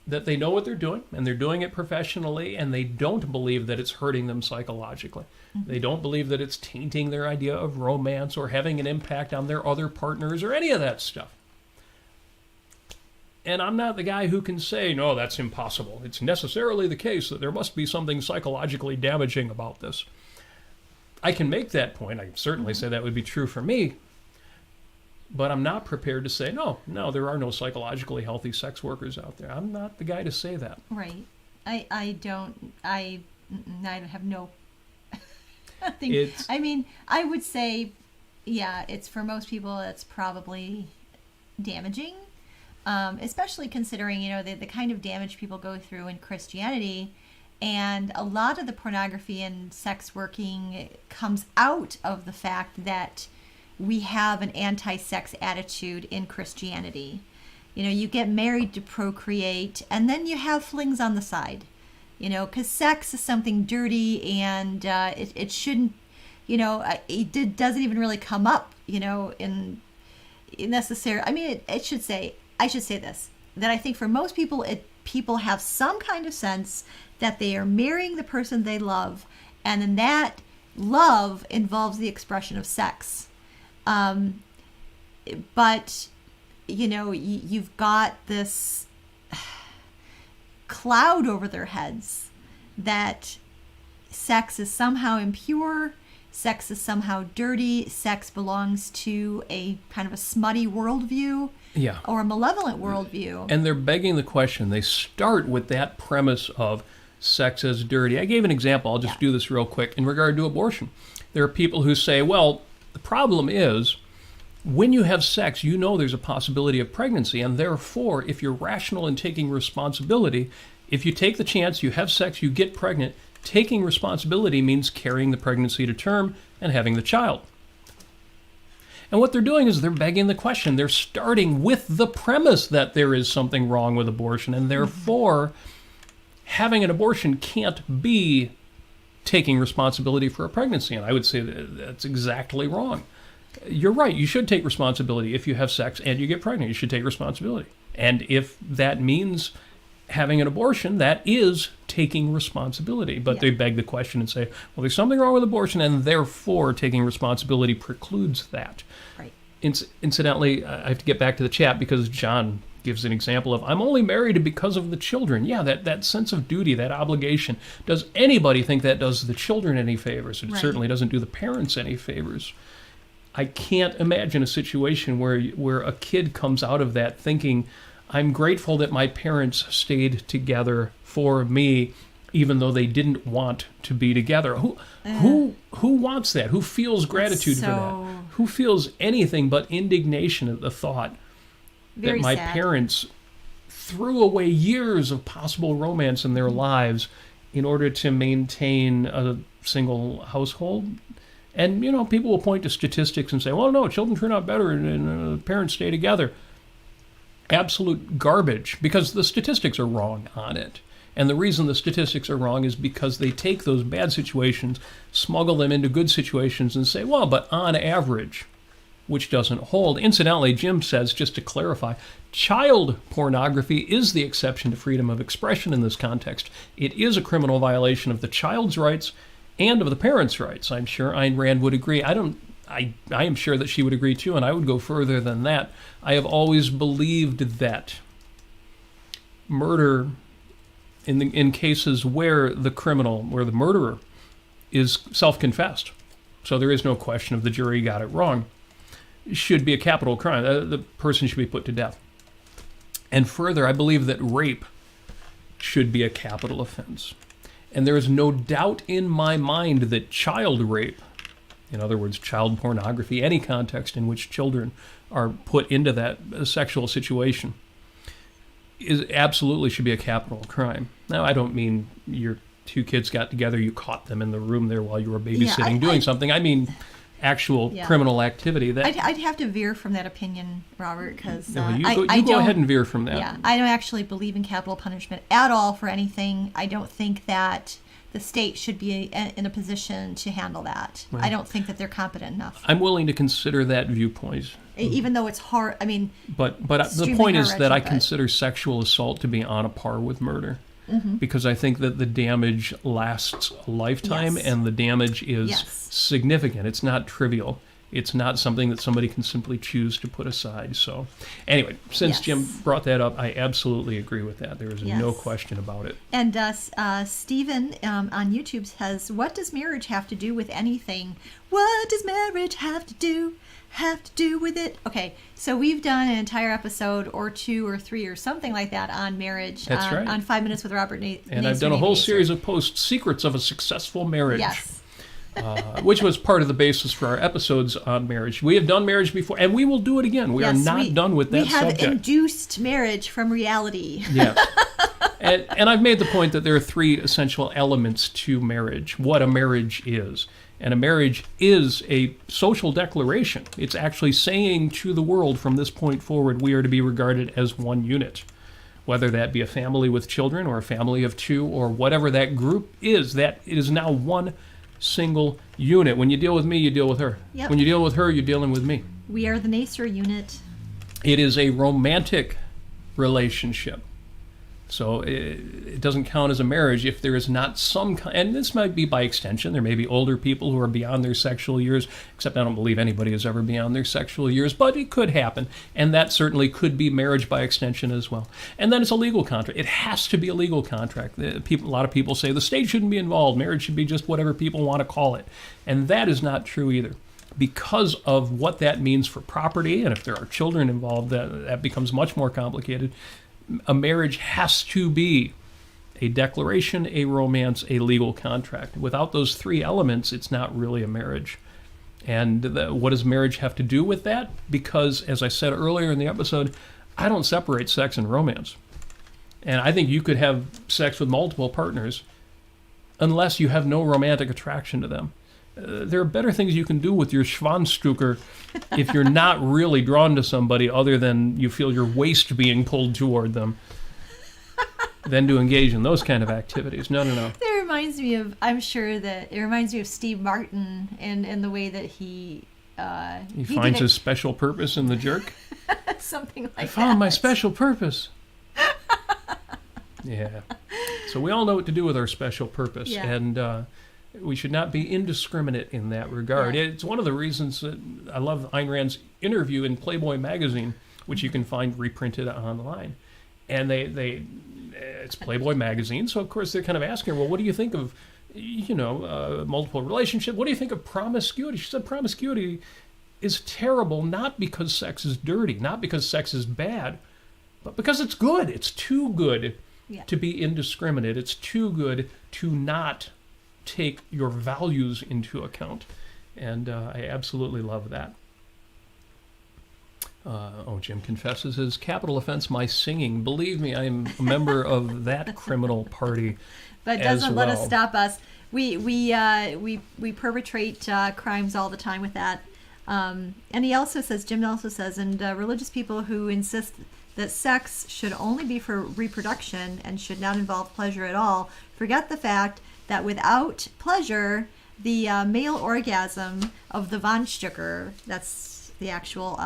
that they know what they're doing, and they're doing it professionally, and they don't believe that it's hurting them psychologically. Mm-hmm. They don't believe that it's tainting their idea of romance or having an impact on their other partners or any of that stuff. And I'm not the guy who can say, no, that's impossible. It's necessarily the case that there must be something psychologically damaging about this. I can make that point. I can certainly say that would be true for me. But I'm not prepared to say, no, there are no psychologically healthy sex workers out there. I'm not the guy to say that. Right. I have no thing. I mean, I would say, yeah, it's for most people, it's probably damaging. Especially considering, the kind of damage people go through in Christianity. And a lot of the pornography and sex working comes out of the fact that we have an anti-sex attitude in Christianity. You get married to procreate, and then you have flings on the side. Because sex is something dirty, and it shouldn't, it doesn't even really come up, in necessary. I mean, I should say this, that I think for most people, people have some kind of sense that they are marrying the person they love, and then that love involves the expression of sex. But, you've got this cloud over their heads that sex is somehow impure, sex is somehow dirty, sex belongs to a kind of a smutty worldview. Yeah. Or a malevolent worldview. And they're begging the question. They start with that premise of sex as dirty. I gave an example. I'll just do this real quick. In regard to abortion, there are people who say, well, the problem is when you have sex, there's a possibility of pregnancy. And therefore, if you're rational in taking responsibility, if you take the chance, you have sex, you get pregnant, taking responsibility means carrying the pregnancy to term and having the child. And what they're doing is they're begging the question. They're starting with the premise that there is something wrong with abortion, and therefore having an abortion can't be taking responsibility for a pregnancy. And I would say that's exactly wrong. You're right. You should take responsibility. If you have sex and you get pregnant, you should take responsibility. And if that means having an abortion, that is taking responsibility. But they beg the question and say, well, there's something wrong with abortion, and therefore taking responsibility precludes that. Right. Incidentally, I have to get back to the chat because John gives an example of, I'm only married because of the children. Yeah, that sense of duty, that obligation. Does anybody think that does the children any favors? It certainly doesn't do the parents any favors. I can't imagine a situation where a kid comes out of that thinking, I'm grateful that my parents stayed together for me, even though they didn't want to be together. Who wants that? Who feels gratitude for that? Who feels anything but indignation at the thought that my parents threw away years of possible romance in their lives in order to maintain a single household? And, people will point to statistics and say, well, no, children turn out better and parents stay together. Absolute garbage, because the statistics are wrong on it. And the reason the statistics are wrong is because they take those bad situations, smuggle them into good situations, and say, well, but on average, which doesn't hold. Incidentally, Jim says, just to clarify, child pornography is the exception to freedom of expression in this context. It is a criminal violation of the child's rights and of the parents' rights. I'm sure Ayn Rand would agree. I am sure that she would agree too, and I would go further than that. I have always believed that murder, in cases where the murderer is self-confessed, so there is no question of the jury got it wrong, should be a capital crime. The person should be put to death. And further, I believe that rape should be a capital offense. And there is no doubt in my mind that child rape, in other words, child pornography, any context in which children are put into that sexual situation, is absolutely should be a capital crime. Now, I don't mean you're two kids got together, you caught them in the room there while you were babysitting, Yeah, doing something. I mean, actual criminal activity. That I'd have to veer from that opinion, Robert, because you go ahead and veer from that. Yeah, I don't actually believe in capital punishment at all for anything. I don't think that the state should be in a position to handle that. Right. I don't think that they're competent enough. I'm willing to consider that viewpoint. Even though it's hard, I mean... But the point is that I consider sexual assault to be on a par with murder. Mm-hmm. Because I think that the damage lasts a lifetime, and the damage is significant. It's not trivial. It's not something that somebody can simply choose to put aside. So anyway, since Jim brought that up, I absolutely agree with that. There is no question about it. And Stephen on YouTube says, what does marriage have to do with anything? What does marriage have to do with it? Okay, so we've done an entire episode or 2 or 3 or something like that on marriage. That's right. On 5 Minutes with Robert Nasir. And I've done a whole series of posts, Secrets of a Successful Marriage. Yes. Which was part of the basis for our episodes on marriage. We have done marriage before, and we will do it again. We are not done with that subject. We have induced marriage from reality. Yes. And I've made the point that there are 3 essential elements to marriage, what a marriage is. And a marriage is a social declaration. It's actually saying to the world from this point forward, we are to be regarded as one unit. Whether that be a family with children or a family of 2 or whatever that group is, that it is now one single unit. When you deal with me, you deal with her. Yep. When you deal with her, you're dealing with me. We are the Nasir unit. It is a romantic relationship. So it doesn't count as a marriage if there is not some kind, and this might be by extension. There may be older people who are beyond their sexual years, except I don't believe anybody is ever beyond their sexual years, but it could happen. And that certainly could be marriage by extension as well. And then it's a legal contract. It has to be a legal contract. A lot of people say the state shouldn't be involved. Marriage should be just whatever people want to call it. And that is not true either. Because of what that means for property, and if there are children involved, that becomes much more complicated. A marriage has to be a declaration, a romance, a legal contract. Without those 3 elements, it's not really a marriage. And what does marriage have to do with that? Because, as I said earlier in the episode, I don't separate sex and romance. And I think you could have sex with multiple partners unless you have no romantic attraction to them. There are better things you can do with your Schwanzstucker if you're not really drawn to somebody other than you feel your waist being pulled toward them than to engage in those kind of activities. No. That reminds me of, I'm sure that it reminds me of Steve Martin and the way that he finds his special purpose in the jerk. Something like that. I found my special purpose. Yeah. So we all know what to do with our special purpose. Yeah. And we should not be indiscriminate in that regard. Yeah. It's one of the reasons that I love Ayn Rand's interview in Playboy magazine, which you can find reprinted online. And it's Playboy magazine, so of course they're kind of asking her, well, what do you think of, multiple relationship? What do you think of promiscuity? She said promiscuity is terrible, not because sex is dirty, not because sex is bad, but because it's good. It's too good to be indiscriminate. It's too good to not take your values into account. And I absolutely love that. Jim confesses his capital offense, my singing. Believe me, I am a member of that criminal party. But it doesn't let us stop us. We perpetrate crimes all the time with that. And Jim also says, and religious people who insist that sex should only be for reproduction and should not involve pleasure at all forget the fact that without pleasure, the male orgasm of the von Stücker, that's the actual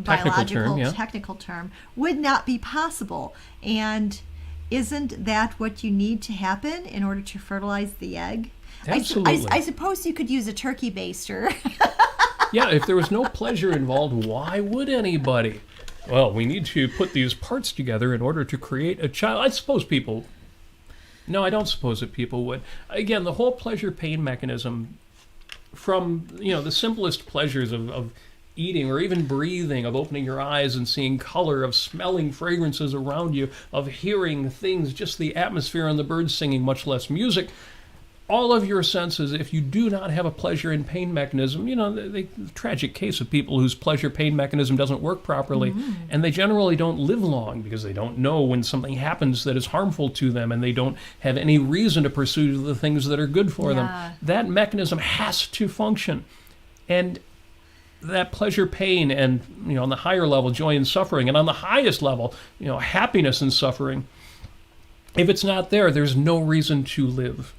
technical term, would not be possible. And isn't that what you need to happen in order to fertilize the egg? Absolutely. I suppose you could use a turkey baster. Yeah, if there was no pleasure involved, why would anybody? Well, we need to put these parts together in order to create a child. I suppose people... No, I don't suppose that people would. Again, the whole pleasure-pain mechanism, from the simplest pleasures of eating or even breathing, of opening your eyes and seeing color, of smelling fragrances around you, of hearing things, just the atmosphere and the birds singing, much less music. all of your senses, if you do not have a pleasure and pain mechanism, the tragic case of people whose pleasure-pain mechanism doesn't work properly, and they generally don't live long because they don't know when something happens that is harmful to them, and they don't have any reason to pursue the things that are good for them. That mechanism has to function. And that pleasure, pain, and on the higher level, joy and suffering, and on the highest level, happiness and suffering, if it's not there, there's no reason to live.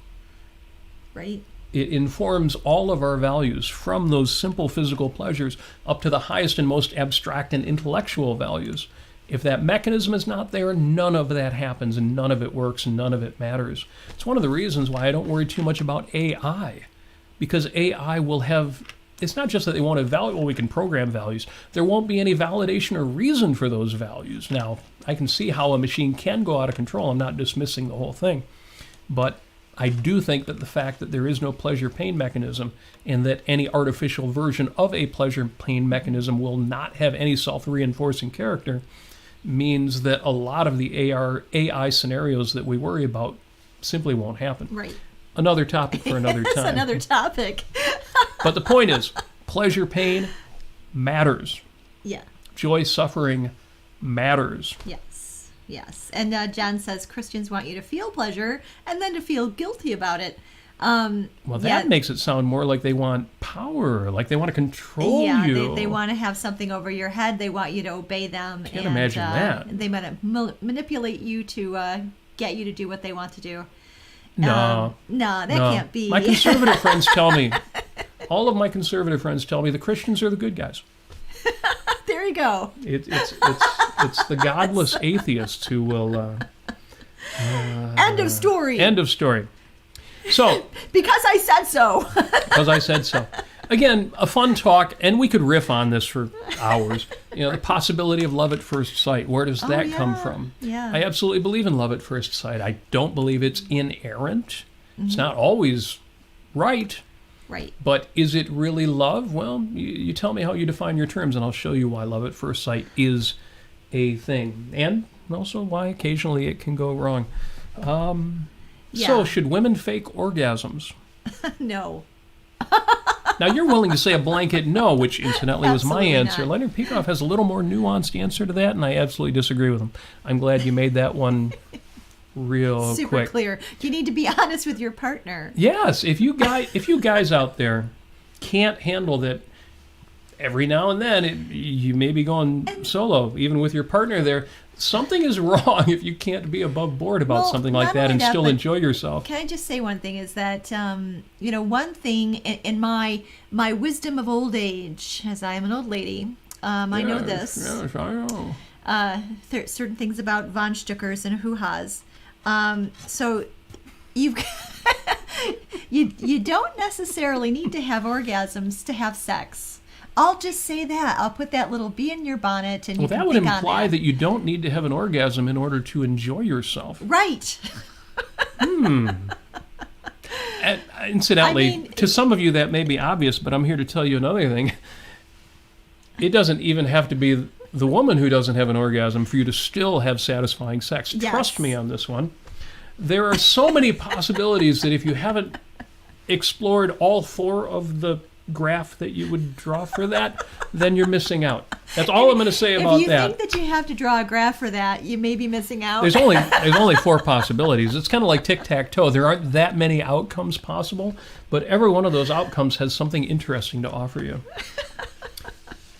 Right. It informs all of our values, from those simple physical pleasures up to the highest and most abstract and intellectual values. If that mechanism is not there, none of that happens, and none of it works, and none of it matters. It's one of the reasons why I don't worry too much about AI, because AI will have... It's not just that they won't have value. Well, we can program values. There won't be any validation or reason for those values. Now, I can see how a machine can go out of control. I'm not dismissing the whole thing. But I do think that the fact that there is no pleasure-pain mechanism, and that any artificial version of a pleasure-pain mechanism will not have any self-reinforcing character, means that a lot of the AI scenarios that we worry about simply won't happen. Right. Another topic for another time. That's another topic. But the point is, pleasure, pain matters. Yeah. Joy, suffering matters. Yes. And John says Christians want you to feel pleasure and then to feel guilty about it. That makes it sound more like they want power, like they want to control you. Yeah, they want to have something over your head. They want you to obey them. Can't imagine that. They want to manipulate you to get you to do what they want to do. No, that can't be. My conservative friends tell me, all of my conservative friends tell me the Christians are the good guys. There you go. It's the godless atheists who will... End of story. End of story. So... Because I said so. Because I said so. Again, a fun talk, and we could riff on this for hours. The possibility of love at first sight. Where does that come from? Yeah. I absolutely believe in love at first sight. I don't believe it's inerrant. It's not always right. Right. But is it really love? Well, you tell me how you define your terms, and I'll show you why love at first sight is a thing. And also why occasionally it can go wrong. So, should women fake orgasms? No. Now, you're willing to say a blanket no, which incidentally was my Absolutely answer. not. Leonard Peikoff has a little more nuanced answer to that, and I absolutely disagree with him. I'm glad you made that one real Super quick. clear. You need to be honest with your partner. Yes, if you guys out there can't handle that, every now and then you may be going solo, even with your partner there. Something is wrong if you can't be above board about something like that and still enjoy yourself. Can I just say one thing is that, one thing in my wisdom of old age, as I am an old lady, I know this. Yes, I know. Certain things about Von Stuckers and hoo-has. So you don't necessarily need to have orgasms to have sex. I'll just say that. I'll put that little bee in your bonnet, and you can that would think on imply that you don't need to have an orgasm in order to enjoy yourself. Right. Incidentally, to some of you that may be obvious, but I'm here to tell you another thing. It doesn't even have to be the woman who doesn't have an orgasm for you to still have satisfying sex. Yes. Trust me on this one. There are so many possibilities that if you haven't explored all four of the graph that you would draw for that, then you're missing out. That's all I'm going to say about that. If you think that you have to draw a graph for that, you may be missing out. There's only four possibilities. It's kind of like tic-tac-toe. There aren't that many outcomes possible, but every one of those outcomes has something interesting to offer you.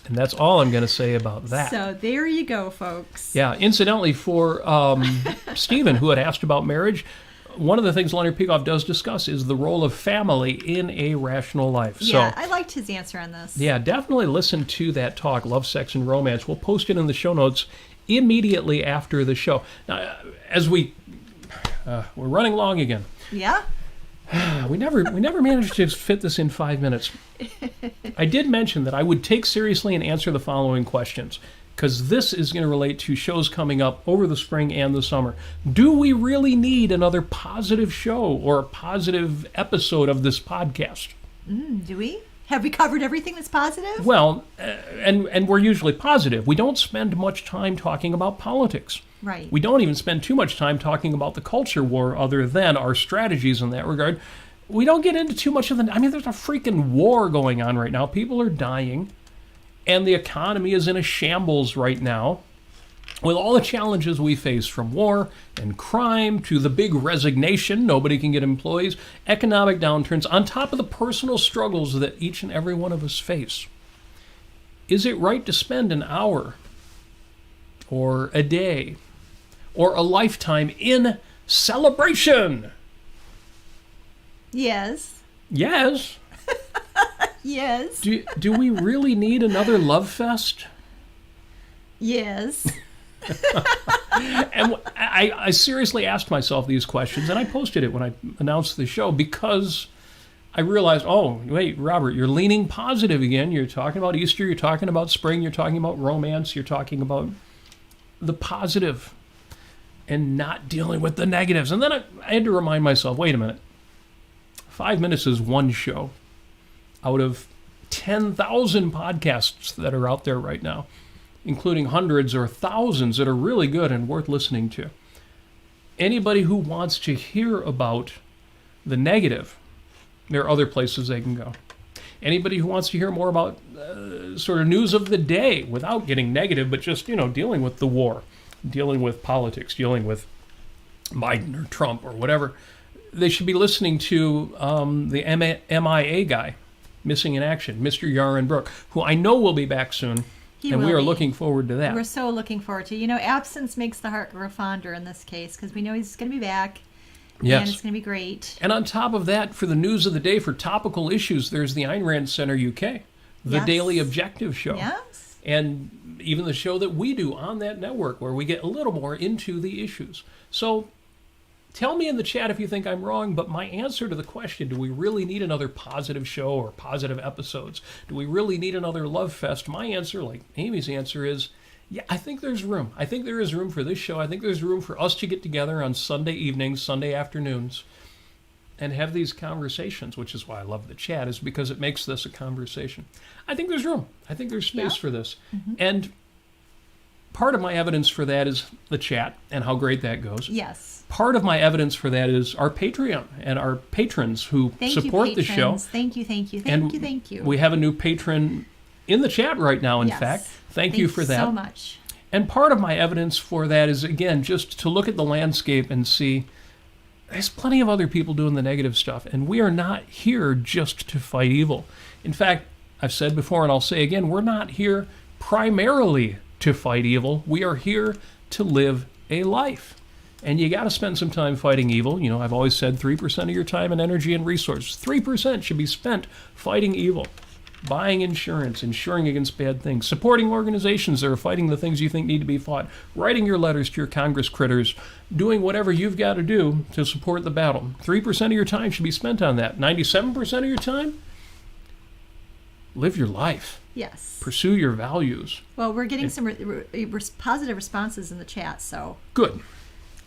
And that's all I'm going to say about that. So there you go, folks. Yeah, incidentally, for Stephen, who had asked about marriage, one of the things Leonard Peikoff does discuss is the role of family in a rational life. Yeah, so, I liked his answer on this. Yeah, definitely listen to that talk, Love, Sex, and Romance. We'll post it in the show notes immediately after the show. Now, as we're running long again. Yeah? We never managed to fit this in 5 minutes. I did mention that I would take seriously and answer the following questions, because this is going to relate to shows coming up over the spring and the summer. Do we really need another positive show or a positive episode of this podcast? Do we? Have we covered everything that's positive? Well, and we're usually positive. We don't spend much time talking about politics. Right. We don't even spend too much time talking about the culture war other than our strategies in that regard. we don't get into too much of the... I mean, there's a freaking war going on right now. People are dying, and the economy is in a shambles right now. With all the challenges we face, from war and crime to the big resignation, nobody can get employees, economic downturns, on top of the personal struggles that each and every one of us face. Is it right to spend an hour or a day or a lifetime in celebration? Yes. Yes. Yes. Do we really need another love fest? Yes. And I seriously asked myself these questions, and I posted it when I announced the show, because I realized, oh, wait, Robert, you're leaning positive again. You're talking about Easter, you're talking about spring, you're talking about romance, you're talking about the positive and not dealing with the negatives. And then I had to remind myself, wait a minute, 5 minutes is one show out of 10,000 podcasts that are out there right now, including hundreds or thousands that are really good and worth listening to. Anybody who wants to hear about the negative, there are other places they can go. Anybody who wants to hear more about sort of news of the day without getting negative, but just, dealing with the war, dealing with politics, dealing with Biden or Trump or whatever, they should be listening to the MIA guy, Missing in Action, Mr. Yaron Brook, who I know will be back soon. And we are looking forward to that. We're so looking forward to. Absence makes the heart grow fonder in this case, because we know he's going to be back. Yes. And it's going to be great. And on top of that, for the news of the day, for topical issues, there's the Ayn Rand Center UK, the Daily Objective show. Yes. And even the show that we do on that network, where we get a little more into the issues. So tell me in the chat if you think I'm wrong, but my answer to the question, do we really need another positive show or positive episodes? Do we really need another love fest? My answer, like Amy's answer, is, yeah, I think there's room. I think there is room for this show. I think there's room for us to get together on Sunday evenings, Sunday afternoons, and have these conversations, which is why I love the chat, is because it makes this a conversation. I think there's room. I think there's space for this. Mm-hmm. And part of my evidence for that is the chat and how great that goes. Yes. Part of my evidence for that is our Patreon and our patrons who support the show. Thank you. Thank you. We have a new patron in the chat right now, in fact. Thank you for that. Thank you so much. And part of my evidence for that is, again, just to look at the landscape and see there's plenty of other people doing the negative stuff, and we are not here just to fight evil. In fact, I've said before, and I'll say again, we're not here primarily to fight evil. We are here to live a life. And you got to spend some time fighting evil. I've always said 3% of your time and energy and resources, 3% should be spent fighting evil. Buying insurance, insuring against bad things, supporting organizations that are fighting the things you think need to be fought, writing your letters to your Congress critters, doing whatever you've got to do to support the battle. 3% of your time should be spent on that. 97% of your time, live your life. Yes. Pursue your values. Well, we're getting some positive responses in the chat, so. Good.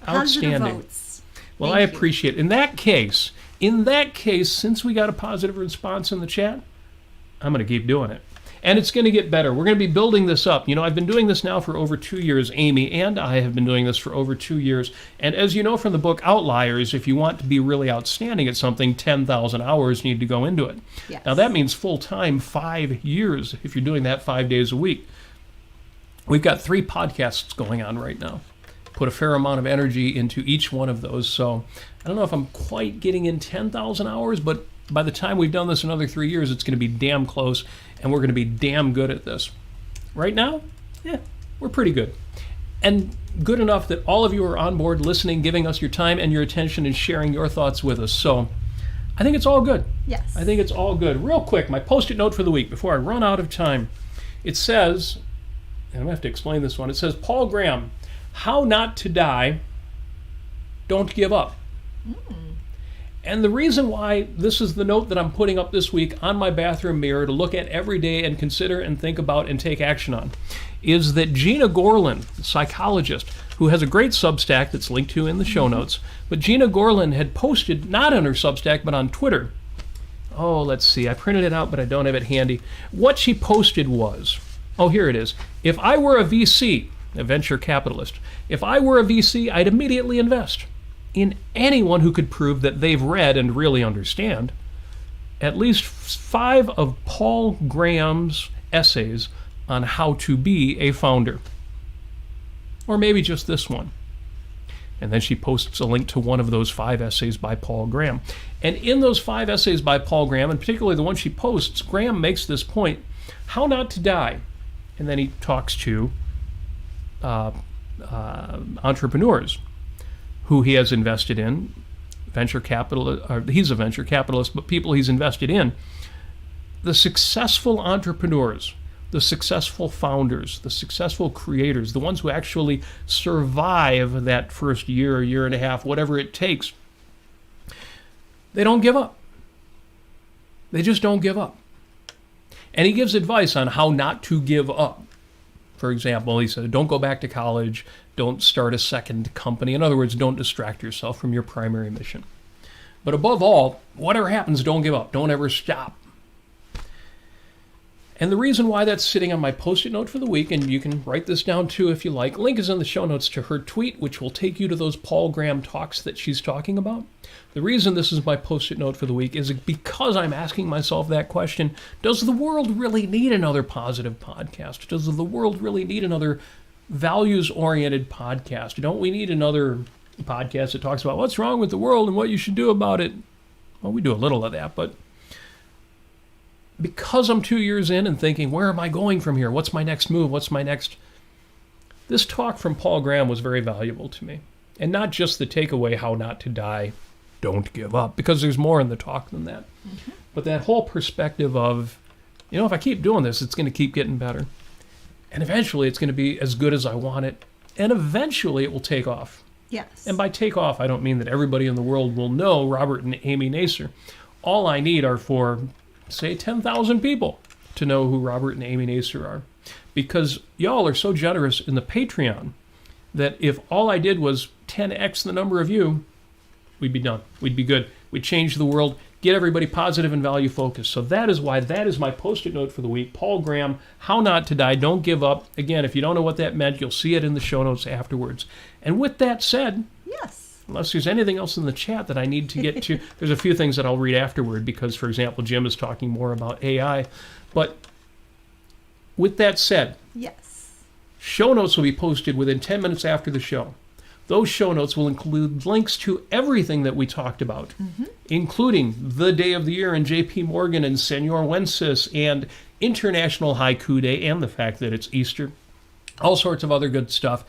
Outstanding. Positive votes. Well, I appreciate it. In that case, since we got a positive response in the chat, I'm going to keep doing it. And it's going to get better. We're going to be building this up. I've been doing this now for over 2 years. Amy and I have been doing this for over 2 years. And as you know from the book Outliers, if you want to be really outstanding at something, 10,000 hours need to go into it. Yes. Now, that means full-time 5 years if you're doing that 5 days a week. We've got 3 podcasts going on right now. Put a fair amount of energy into each one of those. So I don't know if I'm quite getting in 10,000 hours, but by the time we've done this another 3 years, it's going to be damn close, and we're going to be damn good at this. Right now, we're pretty good. And good enough that all of you are on board listening, giving us your time and your attention, and sharing your thoughts with us. So I think it's all good. Yes. I think it's all good. Real quick, my Post-it note for the week before I run out of time. It says, and I'm going to have to explain this one. It says, Paul Graham, how not to die, don't give up. And the reason why this is the note that I'm putting up this week on my bathroom mirror to look at every day and consider and think about and take action on is that Gina Gorlin, the psychologist, who has a great Substack that's linked to in the show notes, but Gina Gorlin had posted, not on her Substack, but on Twitter. Oh, let's see. I printed it out, but I don't have it handy. What she posted was, here it is. If I were a VC, a venture capitalist, if I were a VC, I'd immediately invest. in anyone who could prove that they've read and really understand at least 5 of Paul Graham's essays on how to be a founder. Or maybe just this one. And then she posts a link to one of those 5 essays by Paul Graham. And in those 5 essays by Paul Graham, and particularly the one she posts, Graham makes this point, how not to die. And then he talks to entrepreneurs who he has invested in, venture capital, or he's a venture capitalist, but people he's invested in. The successful entrepreneurs, the successful founders, the successful creators, the ones who actually survive that first year, year and a half, whatever it takes, they don't give up. They just don't give up. And he gives advice on how not to give up. For example, he said, don't go back to college, don't start a second company. In other words, don't distract yourself from your primary mission. But above all, whatever happens, don't give up. Don't ever stop. And the reason why that's sitting on my Post-it note for the week, and you can write this down too if you like, link is in the show notes to her tweet, which will take you to those Paul Graham talks that she's talking about. The reason this is my Post-it note for the week is because I'm asking myself that question, does the world really need another positive podcast? Does the world really need another values-oriented podcast? Don't we need another podcast that talks about what's wrong with the world and what you should do about it? Well, we do a little of that, but because I'm 2 years in and thinking, where am I going from here? What's my next move? What's my next? This talk from Paul Graham was very valuable to me. And not just the takeaway, how not to die, don't give up, because there's more in the talk than that. Mm-hmm. But that whole perspective of, if I keep doing this, it's going to keep getting better. And eventually it's going to be as good as I want it. And eventually it will take off. Yes. And by take off, I don't mean that everybody in the world will know Robert and Amy Nasir. All I need are for, say, 10,000 people to know who Robert and Amy Nasir are. Because y'all are so generous in the Patreon that if all I did was 10x the number of you, we'd be done. We'd be good. We'd change the world, get everybody positive and value focused. So that is why that is my Post-it note for the week. Paul Graham, How Not to Die, Don't Give Up. Again, if you don't know what that meant, you'll see it in the show notes afterwards. And with that said, yes, unless there's anything else in the chat that I need to get to, there's a few things that I'll read afterward because, for example, Jim is talking more about AI. But with that said, yes, show notes will be posted within 10 minutes after the show. Those show notes will include links to everything that we talked about, including the day of the year and J.P. Morgan and Señor Wences and International Haiku Day and the fact that it's Easter, all sorts of other good stuff,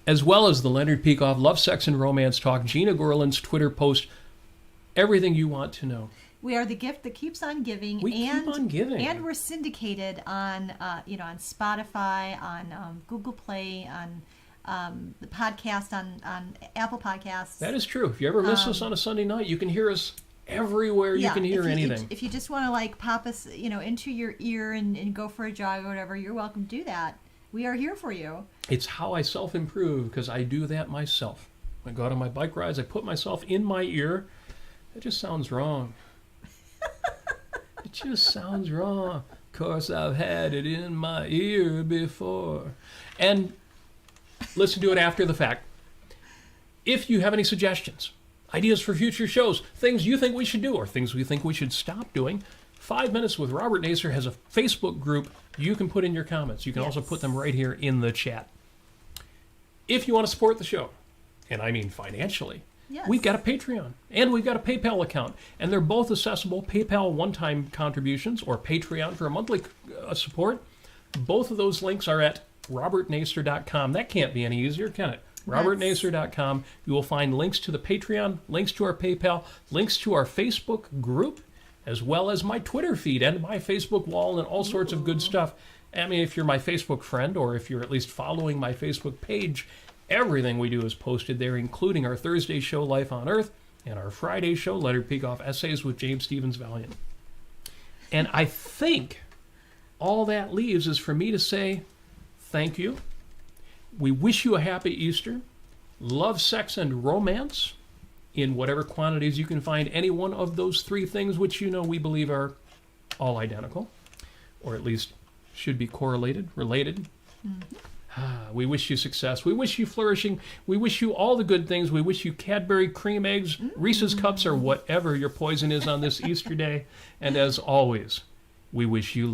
as well as the Leonard Peikoff Love, Sex, and Romance Talk, Gina Gorland's Twitter post, everything you want to know. We are the gift that keeps on giving. Keep on giving. And we're syndicated on, on Spotify, on Google Play, on the podcast, on Apple Podcasts. That is true. If you ever miss us on a Sunday night, you can hear us everywhere you can hear anything. If you just want to pop us, into your ear and go for a jog or whatever, you're welcome to do that. We are here for you. It's how I self-improve because I do that myself. I go out on my bike rides, I put myself in my ear. It just sounds wrong. It just sounds wrong. Of course, I've had it in my ear before. And listen to it after the fact. If you have any suggestions, ideas for future shows, things you think we should do or things we think we should stop doing, 5 Minutes with Robert Nasir has a Facebook group you can put in your comments. You can also put them right here in the chat. If you want to support the show, and I mean financially, we've got a Patreon and we've got a PayPal account, and they're both accessible. PayPal one-time contributions or Patreon for a monthly support. Both of those links are at robertnasir.com. That can't be any easier, can it? robertnasir.com. You will find links to the Patreon, links to our PayPal, links to our Facebook group, as well as my Twitter feed and my Facebook wall and all sorts of good stuff. I mean, if you're my Facebook friend or if you're at least following my Facebook page, everything we do is posted there, including our Thursday show, Life on Earth, and our Friday show, Leonard Peikoff Essays with James Stevens Valliant. And I think all that leaves is for me to say thank you. We wish you a happy Easter. Love, sex, and romance in whatever quantities you can find any one of those 3 things, which we believe are all identical, or at least should be correlated, related, We wish you success. We wish you flourishing. We wish you all the good things. We wish you Cadbury cream eggs, Reese's cups, or whatever your poison is on this Easter day. And as always, we wish you